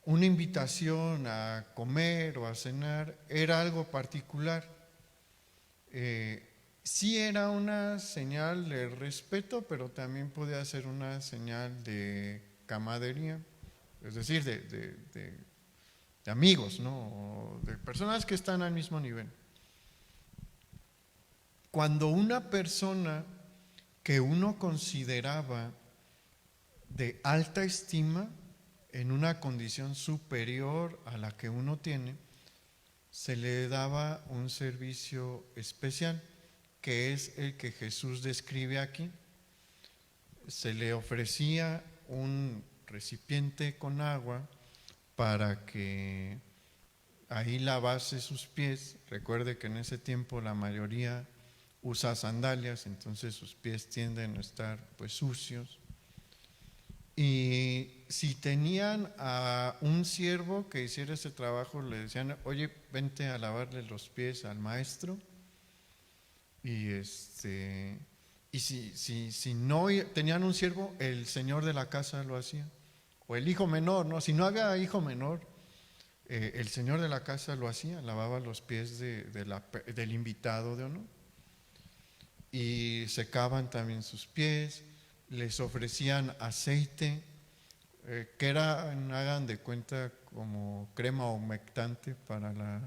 Speaker 1: una invitación a comer o a cenar era algo particular. Sí era una señal de respeto, pero también podía ser una señal de camaradería, es decir, de amigos, ¿no? O de personas que están al mismo nivel. Cuando una persona que uno consideraba de alta estima, en una condición superior a la que uno tiene, se le daba un servicio especial, que es el que Jesús describe aquí. Se le ofrecía un recipiente con agua para que ahí lavase sus pies. Recuerde que en ese tiempo la mayoría usa sandalias, entonces sus pies tienden a estar pues sucios. Y si tenían a un siervo que hiciera ese trabajo, le decían, oye, vente a lavarle los pies al maestro. Y si no tenían un siervo, el señor de la casa lo hacía, o el hijo menor, ¿no? Si no había hijo menor, el señor de la casa lo hacía, lavaba los pies del invitado de honor, y secaban también sus pies, les ofrecían aceite, que era, hagan de cuenta, como crema humectante para la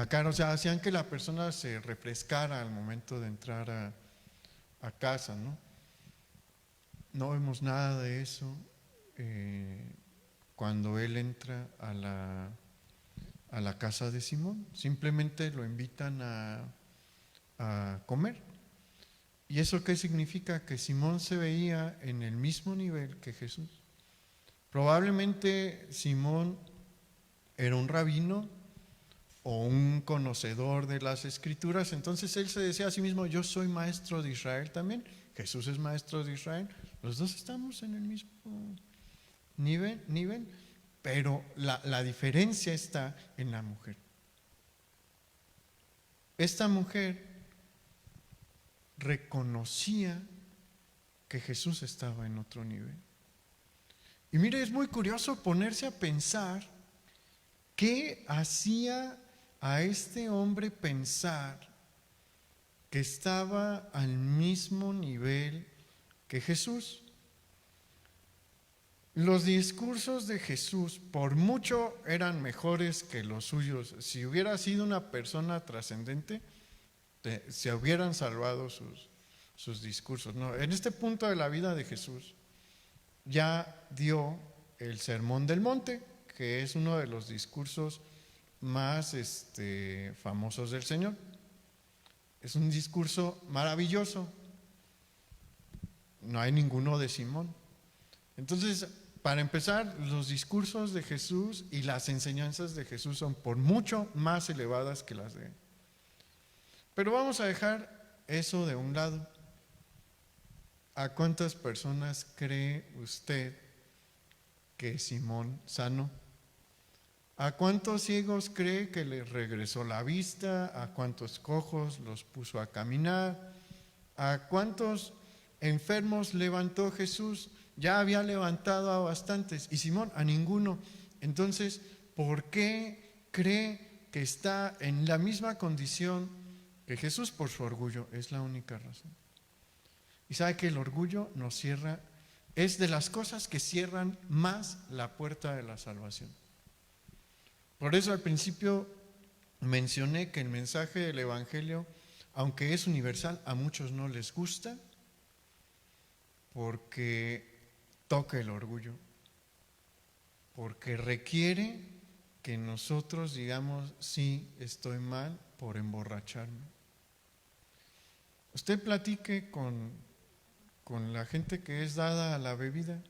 Speaker 1: cara. O sea, hacían que la persona se refrescara al momento de entrar a casa, ¿no? No vemos nada de eso cuando él entra a la casa de Simón. Simplemente lo invitan a comer. ¿Y eso qué significa? Que Simón se veía en el mismo nivel que Jesús. Probablemente Simón era un rabino o un conocedor de las Escrituras, entonces él se decía a sí mismo, yo soy maestro de Israel también, Jesús es maestro de Israel, los dos estamos en el mismo nivel, pero la diferencia está en la mujer. Esta mujer reconocía que Jesús estaba en otro nivel. Y mire, es muy curioso ponerse a pensar qué hacía a este hombre pensar que estaba al mismo nivel que Jesús. Los discursos de Jesús por mucho eran mejores que los suyos. Si hubiera sido una persona trascendente, se hubieran salvado sus discursos. No, en este punto de la vida de Jesús ya dio el Sermón del Monte, que es uno de los discursos más famosos del Señor. Es un discurso maravilloso. No hay ninguno de Simón. Entonces, para empezar, los discursos de Jesús y las enseñanzas de Jesús son por mucho más elevadas que las de Pero vamos a dejar eso de un lado. ¿A cuántas personas cree usted que Simón sanó? ¿A cuántos ciegos cree que les regresó la vista? ¿A cuántos cojos los puso a caminar? ¿A cuántos enfermos levantó Jesús? Ya había levantado a bastantes. Y Simón, a ninguno. Entonces, ¿por qué cree que está en la misma condición que Jesús? Por su orgullo. Es la única razón. Y sabe que el orgullo nos cierra, es de las cosas que cierran más la puerta de la salvación. Por eso al principio mencioné que el mensaje del Evangelio, aunque es universal, a muchos no les gusta porque toca el orgullo, porque requiere que nosotros digamos, sí, estoy mal por emborracharme. Usted platique con la gente que es dada a la bebida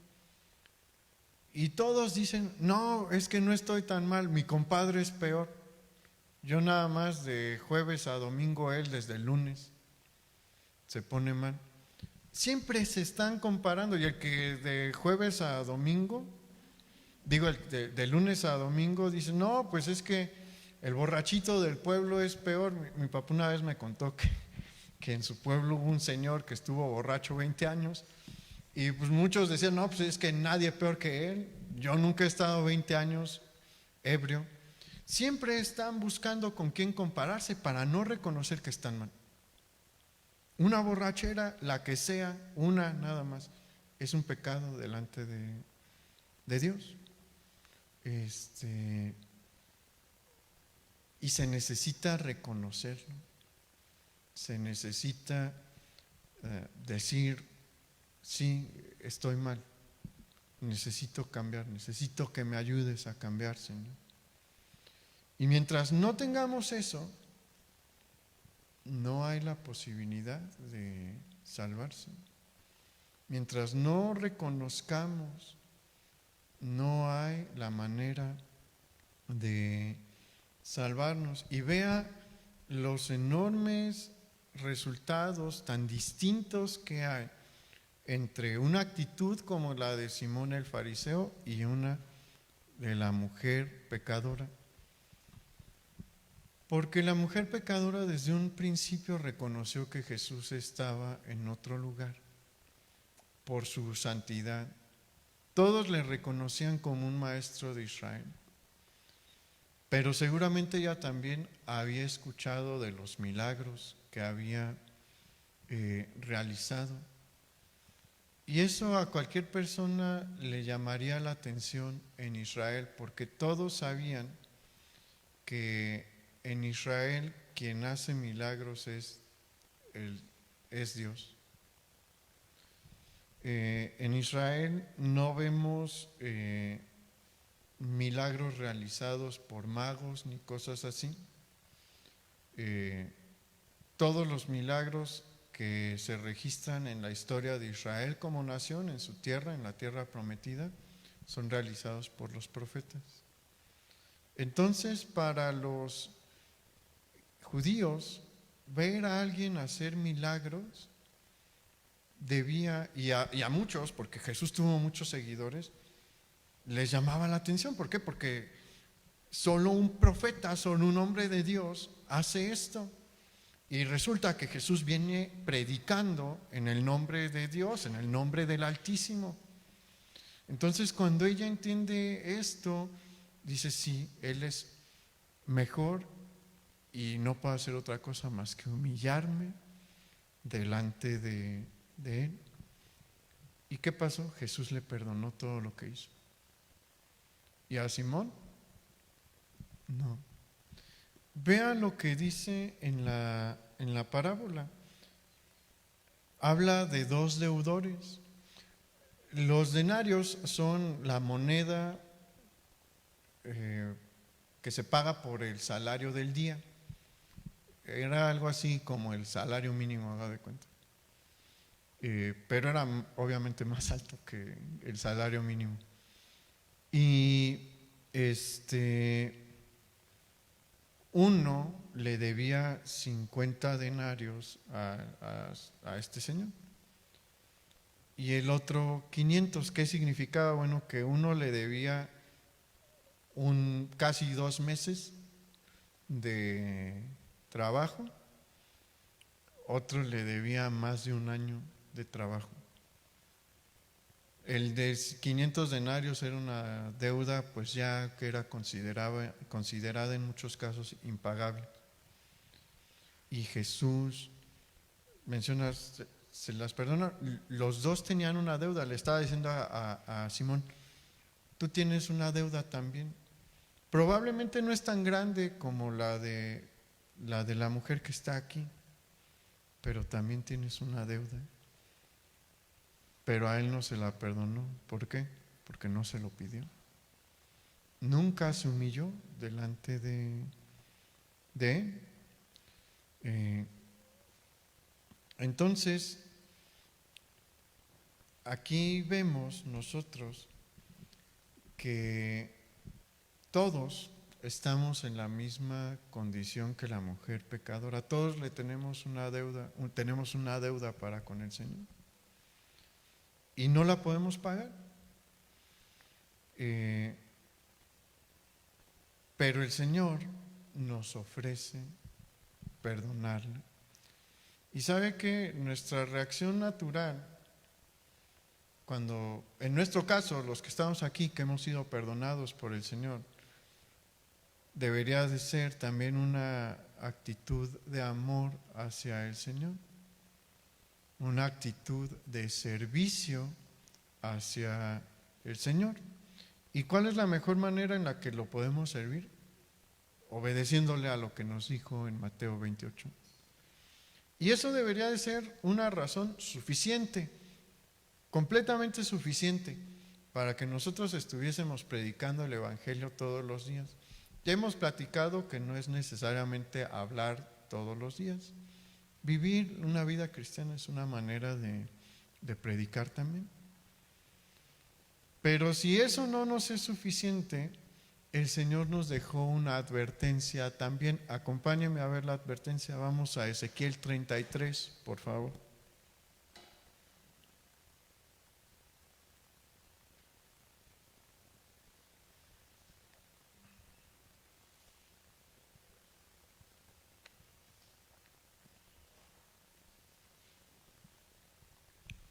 Speaker 1: y todos dicen, no, es que no estoy tan mal, mi compadre es peor. Yo nada más de jueves a domingo, él desde el lunes se pone mal. Siempre se están comparando y el que de jueves a domingo, digo, de lunes a domingo dice, no, pues es que el borrachito del pueblo es peor. Mi papá una vez me contó que en su pueblo hubo un señor que estuvo borracho 20 años y pues muchos decían, no, pues es que nadie peor que él. Yo nunca he estado 20 años ebrio. Siempre están buscando con quién compararse para no reconocer que están mal. Una borrachera, la que sea, una nada más, es un pecado delante de Dios. Y se necesita reconocerlo. Se necesita decir, sí, estoy mal, necesito cambiar, necesito que me ayudes a cambiar, Señor. Y mientras no tengamos eso, no hay la posibilidad de salvarse. Mientras no reconozcamos, no hay la manera de salvarnos. Y vea los enormes resultados tan distintos que hay entre una actitud como la de Simón el fariseo y una de la mujer pecadora. Porque la mujer pecadora desde un principio reconoció que Jesús estaba en otro lugar por su santidad. Todos le reconocían como un maestro de Israel, pero seguramente ella también había escuchado de los milagros que había realizado. Y eso a cualquier persona le llamaría la atención en Israel, porque todos sabían que en Israel quien hace milagros es Dios. En Israel no vemos milagros realizados por magos ni cosas así. Todos los milagros que se registran en la historia de Israel como nación, en su tierra, en la tierra prometida, son realizados por los profetas. Entonces, para los judíos, ver a alguien hacer milagros debía, y a muchos, porque Jesús tuvo muchos seguidores, les llamaba la atención. ¿Por qué? Porque solo un profeta, solo un hombre de Dios hace esto. Y resulta que Jesús viene predicando en el nombre de Dios, en el nombre del Altísimo. Entonces, cuando ella entiende esto, dice, sí, Él es mejor y no puedo hacer otra cosa más que humillarme delante de Él. ¿Y qué pasó? Jesús le perdonó todo lo que hizo. ¿Y a Simón? No. Vea lo que dice en la parábola. Habla de dos deudores. Los denarios son la moneda que se paga por el salario del día. Era algo así como el salario mínimo, haga de cuenta. Pero era obviamente más alto que el salario mínimo. Y uno le debía 50 denarios a este señor y el otro 500. ¿Qué significaba? Bueno, que uno le debía casi 2 meses de trabajo, otro le debía más de un año de trabajo. El de 500 denarios era una deuda pues ya que era considerada en muchos casos impagable. Y Jesús menciona, se las perdona. Los dos tenían una deuda. Le estaba diciendo a Simón, tú tienes una deuda también. Probablemente no es tan grande como la de la mujer que está aquí, pero también tienes una deuda. Pero a él no se la perdonó. ¿Por qué? Porque no se lo pidió. Nunca se humilló delante de él. Entonces, aquí vemos nosotros que todos estamos en la misma condición que la mujer pecadora. Todos le tenemos una deuda para con el Señor. Y no la podemos pagar. Pero el Señor nos ofrece perdonarla. Y sabe que nuestra reacción natural, cuando, en nuestro caso, los que estamos aquí, que hemos sido perdonados por el Señor, debería de ser también una actitud de amor hacia el Señor, una actitud de servicio hacia el Señor. ¿Y cuál es la mejor manera en la que lo podemos servir? Obedeciéndole a lo que nos dijo en Mateo 28. Y eso debería de ser una razón suficiente, completamente suficiente, para que nosotros estuviésemos predicando el Evangelio todos los días. Ya hemos platicado que no es necesariamente hablar todos los días. Vivir una vida cristiana es una manera de predicar también. Pero si eso no nos es suficiente, el Señor nos dejó una advertencia también. Acompáñenme a ver la advertencia. Vamos a Ezequiel 33, por favor.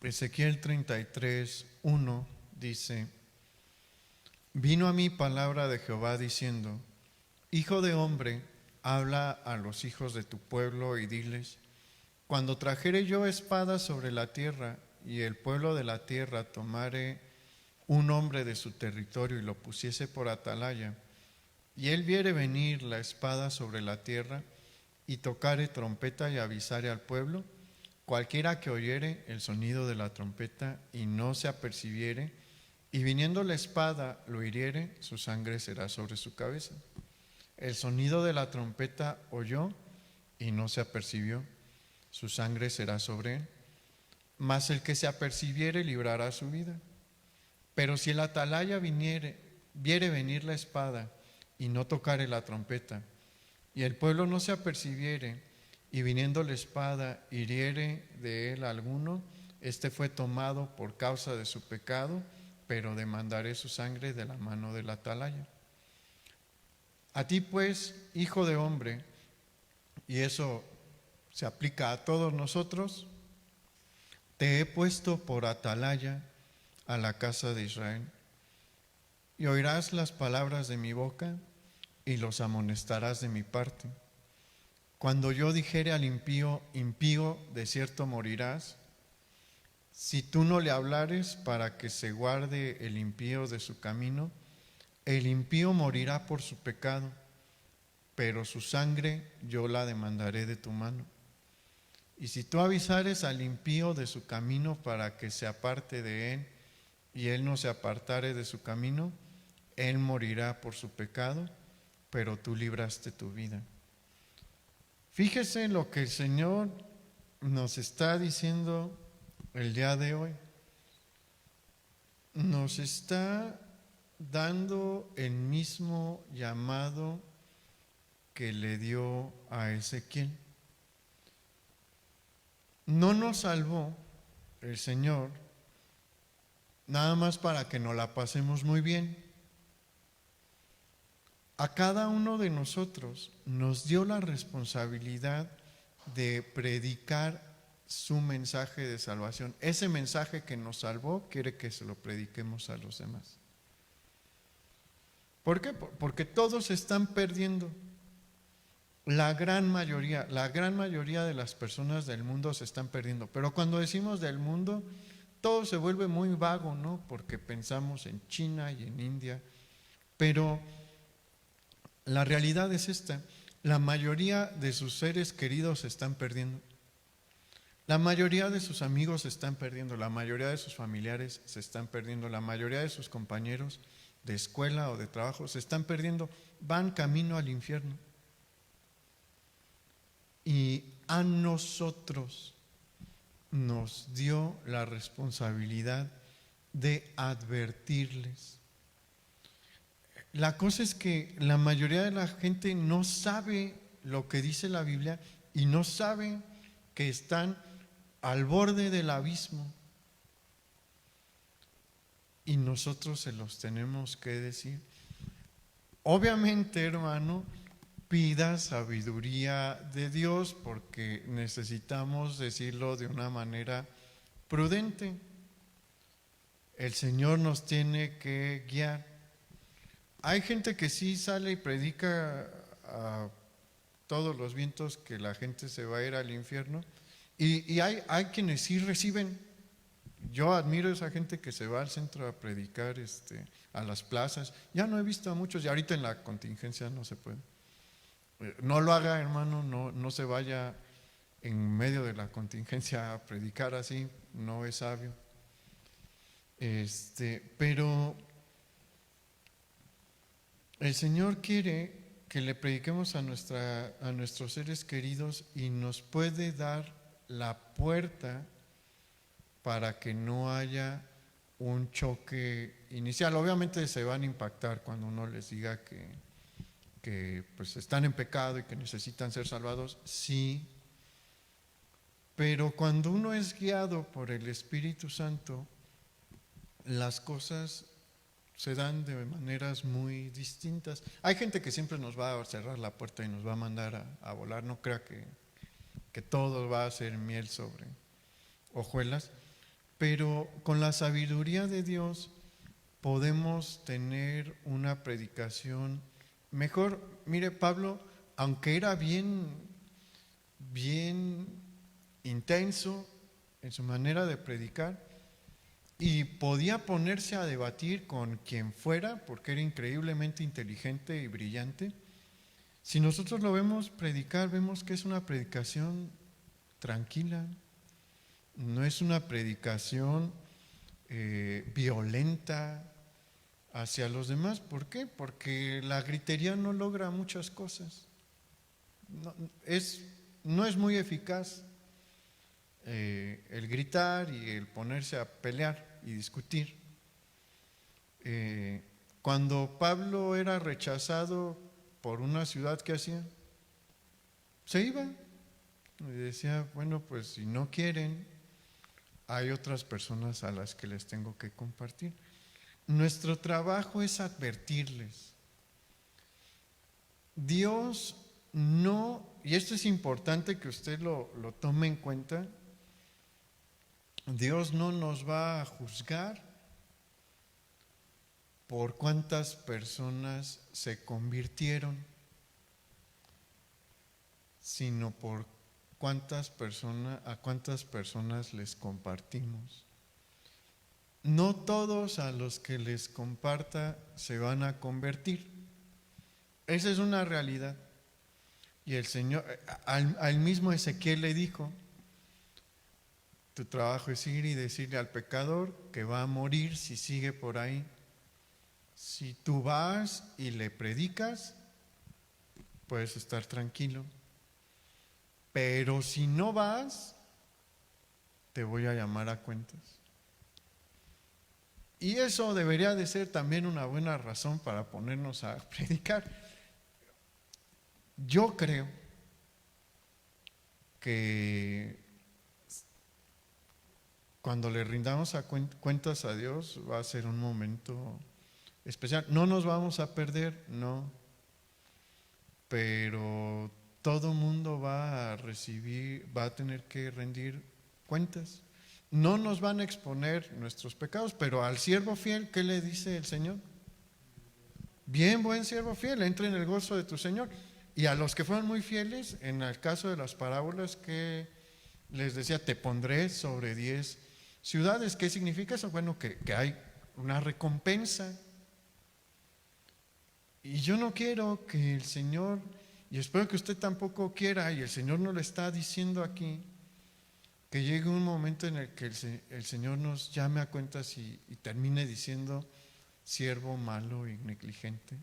Speaker 1: Ezequiel 33, 1 dice: Vino a mí palabra de Jehová diciendo: Hijo de hombre, habla a los hijos de tu pueblo y diles: Cuando trajere yo espada sobre la tierra, y el pueblo de la tierra tomare un hombre de su territorio y lo pusiese por atalaya, y él viere venir la espada sobre la tierra, y tocare trompeta y avisare al pueblo, cualquiera que oyere el sonido de la trompeta y no se apercibiere, y viniendo la espada lo hiriere, su sangre será sobre su cabeza. El sonido de la trompeta oyó y no se apercibió, su sangre será sobre él. Mas el que se apercibiere librará su vida. Pero si el atalaya viere venir la espada y no tocare la trompeta, y el pueblo no se apercibiere, y viniendo la espada hiriere de él alguno, este fue tomado por causa de su pecado, pero demandaré su sangre de la mano del atalaya. A ti pues, hijo de hombre, y eso se aplica a todos nosotros, te he puesto por atalaya a la casa de Israel, y oirás las palabras de mi boca y los amonestarás de mi parte. Cuando yo dijere al impío, impío, de cierto morirás, si tú no le hablares para que se guarde el impío de su camino, el impío morirá por su pecado, pero su sangre yo la demandaré de tu mano. Y si tú avisares al impío de su camino para que se aparte de él, y él no se apartare de su camino, él morirá por su pecado, pero tú libraste tu vida. Fíjese lo que el Señor nos está diciendo el día de hoy. Nos está dando el mismo llamado que le dio a Ezequiel. No nos salvó el Señor nada más para que nos la pasemos muy bien. A cada uno de nosotros nos dio la responsabilidad de predicar su mensaje de salvación. Ese mensaje que nos salvó quiere que se lo prediquemos a los demás. ¿Por qué? Porque todos están perdiendo. La gran mayoría de las personas del mundo se están perdiendo. Pero cuando decimos del mundo, todo se vuelve muy vago, ¿no? Porque pensamos en China y en India. Pero la realidad es esta: la mayoría de sus seres queridos se están perdiendo. La mayoría de sus amigos se están perdiendo, la mayoría de sus familiares se están perdiendo, la mayoría de sus compañeros de escuela o de trabajo se están perdiendo, van camino al infierno. Y a nosotros nos dio la responsabilidad de advertirles. La cosa es que la mayoría de la gente no sabe lo que dice la Biblia y no sabe que están al borde del abismo. Y nosotros se los tenemos que decir. Obviamente, hermano, pida sabiduría de Dios, porque necesitamos decirlo de una manera prudente. El Señor nos tiene que guiar. Hay gente que sí sale y predica a todos los vientos que la gente se va a ir al infierno, y hay quienes sí reciben. Yo admiro a esa gente que se va al centro a predicar, a las plazas. Ya no he visto a muchos, y ahorita en la contingencia no se puede. No lo haga, hermano, no se vaya en medio de la contingencia a predicar así, no es sabio. Pero el Señor quiere que le prediquemos a nuestros seres queridos, y nos puede dar la puerta para que no haya un choque inicial. Obviamente se van a impactar cuando uno les diga que pues están en pecado y que necesitan ser salvados, sí. Pero cuando uno es guiado por el Espíritu Santo, las cosas se dan de maneras muy distintas. Hay gente que siempre nos va a cerrar la puerta y nos va a mandar a volar. No crea que todo va a ser miel sobre hojuelas, pero con la sabiduría de Dios podemos tener una predicación mejor. Mire, Pablo, aunque era bien intenso en su manera de predicar, y podía ponerse a debatir con quien fuera, porque era increíblemente inteligente y brillante, si nosotros lo vemos predicar, vemos que es una predicación tranquila, no es una predicación violenta hacia los demás. ¿Por qué? Porque la gritería no logra muchas cosas. No es muy eficaz el gritar y el ponerse a pelear y discutir. Cuando Pablo era rechazado por una ciudad, ¿qué hacía? Se iba y decía, bueno, pues si no quieren, hay otras personas a las que les tengo que compartir. Nuestro trabajo es advertirles. Dios no, y esto es importante que usted lo tome en cuenta, Dios no nos va a juzgar por cuántas personas se convirtieron, sino por a cuántas personas les compartimos. No todos a los que les comparta se van a convertir. Esa es una realidad. Y el Señor, al mismo Ezequiel le dijo: tu trabajo es ir y decirle al pecador que va a morir si sigue por ahí. Si tú vas y le predicas, puedes estar tranquilo. Pero si no vas, te voy a llamar a cuentas. Y eso debería de ser también una buena razón para ponernos a predicar. Yo creo que cuando le rindamos cuentas a Dios va a ser un momento especial. No nos vamos a perder, no, pero todo mundo va a recibir, va a tener que rendir cuentas. No nos van a exponer nuestros pecados, pero al siervo fiel, ¿qué le dice el Señor? Bien, buen siervo fiel, entra en el gozo de tu Señor. Y a los que fueron muy fieles, en el caso de las parábolas que les decía, te pondré sobre 10 ciudades. ¿Qué significa eso? Bueno, que hay una recompensa. Y yo no quiero que el Señor, y espero que usted tampoco quiera, y el Señor nos lo está diciendo aquí, que llegue un momento en el que el Señor nos llame a cuentas y termine diciendo, siervo malo y negligente,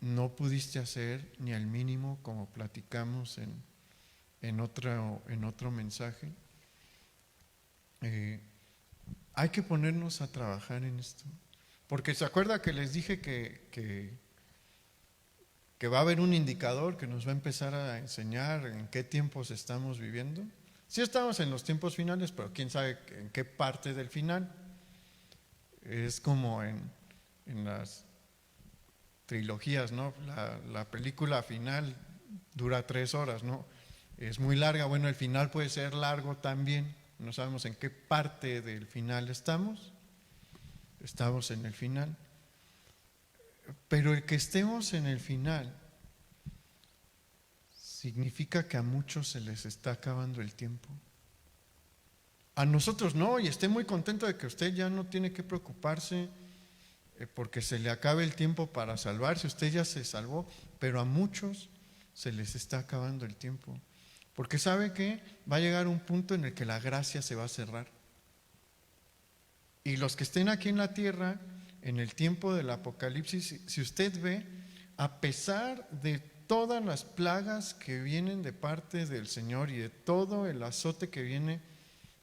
Speaker 1: no pudiste hacer ni al mínimo, como platicamos en otro mensaje. Hay que ponernos a trabajar en esto, porque se acuerda que les dije que va a haber un indicador que nos va a empezar a enseñar en qué tiempos estamos viviendo. Sí estamos en los tiempos finales, pero quién sabe en qué parte del final. Es como en las trilogías, ¿no? La película final dura 3 horas, ¿no? Es muy larga. Bueno, el final puede ser largo también. No sabemos en qué parte del final estamos. Estamos en el final. Pero el que estemos en el final significa que a muchos se les está acabando el tiempo. A nosotros no, y esté muy contento de que usted ya no tiene que preocuparse porque se le acabe el tiempo para salvarse, usted ya se salvó, pero a muchos se les está acabando el tiempo. Porque sabe que va a llegar un punto en el que la gracia se va a cerrar. Y los que estén aquí en la tierra, en el tiempo del Apocalipsis, si usted ve, a pesar de todas las plagas que vienen de parte del Señor y de todo el azote que viene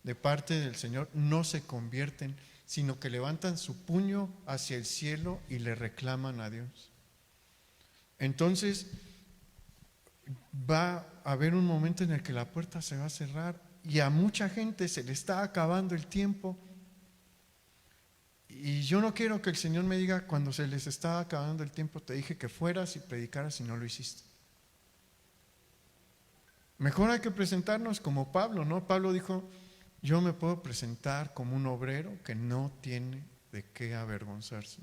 Speaker 1: de parte del Señor, no se convierten, sino que levantan su puño hacia el cielo y le reclaman a Dios. Entonces va a haber un momento en el que la puerta se va a cerrar y a mucha gente se le está acabando el tiempo. Y yo no quiero que el Señor me diga, cuando se les estaba acabando el tiempo, te dije que fueras y predicaras y no lo hiciste. Mejor hay que presentarnos como Pablo, ¿no? Pablo dijo, yo me puedo presentar como un obrero que no tiene de qué avergonzarse.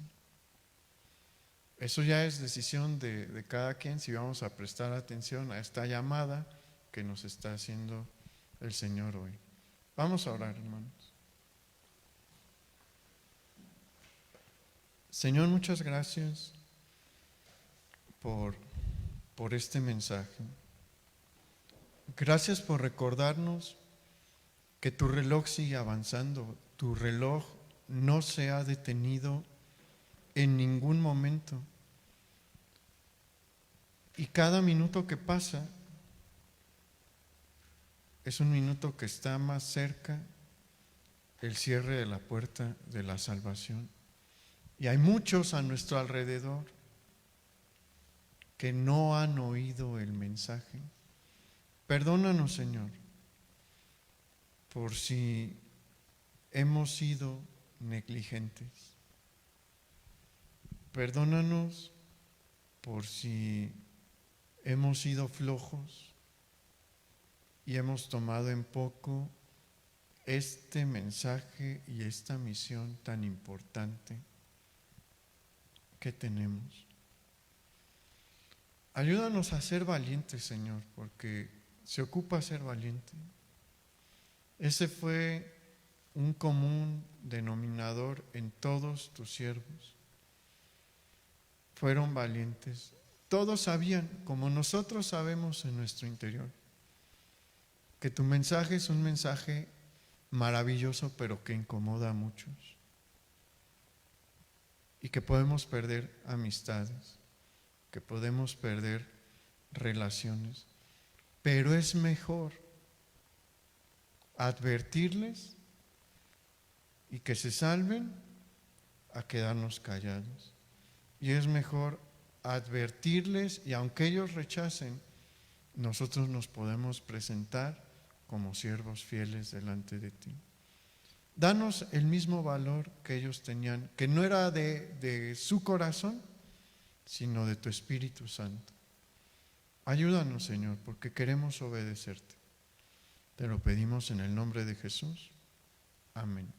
Speaker 1: Eso ya es decisión de cada quien, si vamos a prestar atención a esta llamada que nos está haciendo el Señor hoy. Vamos a orar, hermanos. Señor, muchas gracias por este mensaje. Gracias por recordarnos que tu reloj sigue avanzando, tu reloj no se ha detenido en ningún momento. Y cada minuto que pasa es un minuto que está más cerca el cierre de la puerta de la salvación. Y hay muchos a nuestro alrededor que no han oído el mensaje. Perdónanos, Señor, por si hemos sido negligentes. Perdónanos por si hemos sido flojos y hemos tomado en poco este mensaje y esta misión tan importante que tenemos. Ayúdanos a ser valientes, Señor, porque se ocupa ser valiente. Ese fue un común denominador en todos tus siervos. Fueron valientes. Todos sabían, como nosotros sabemos en nuestro interior, que tu mensaje es un mensaje maravilloso, pero que incomoda a muchos. Y que podemos perder amistades, que podemos perder relaciones. Pero es mejor advertirles y que se salven a quedarnos callados. Y es mejor advertirles, y aunque ellos rechacen, nosotros nos podemos presentar como siervos fieles delante de ti. Danos el mismo valor que ellos tenían, que no era de su corazón, sino de tu Espíritu Santo. Ayúdanos, Señor, porque queremos obedecerte. Te lo pedimos en el nombre de Jesús. Amén.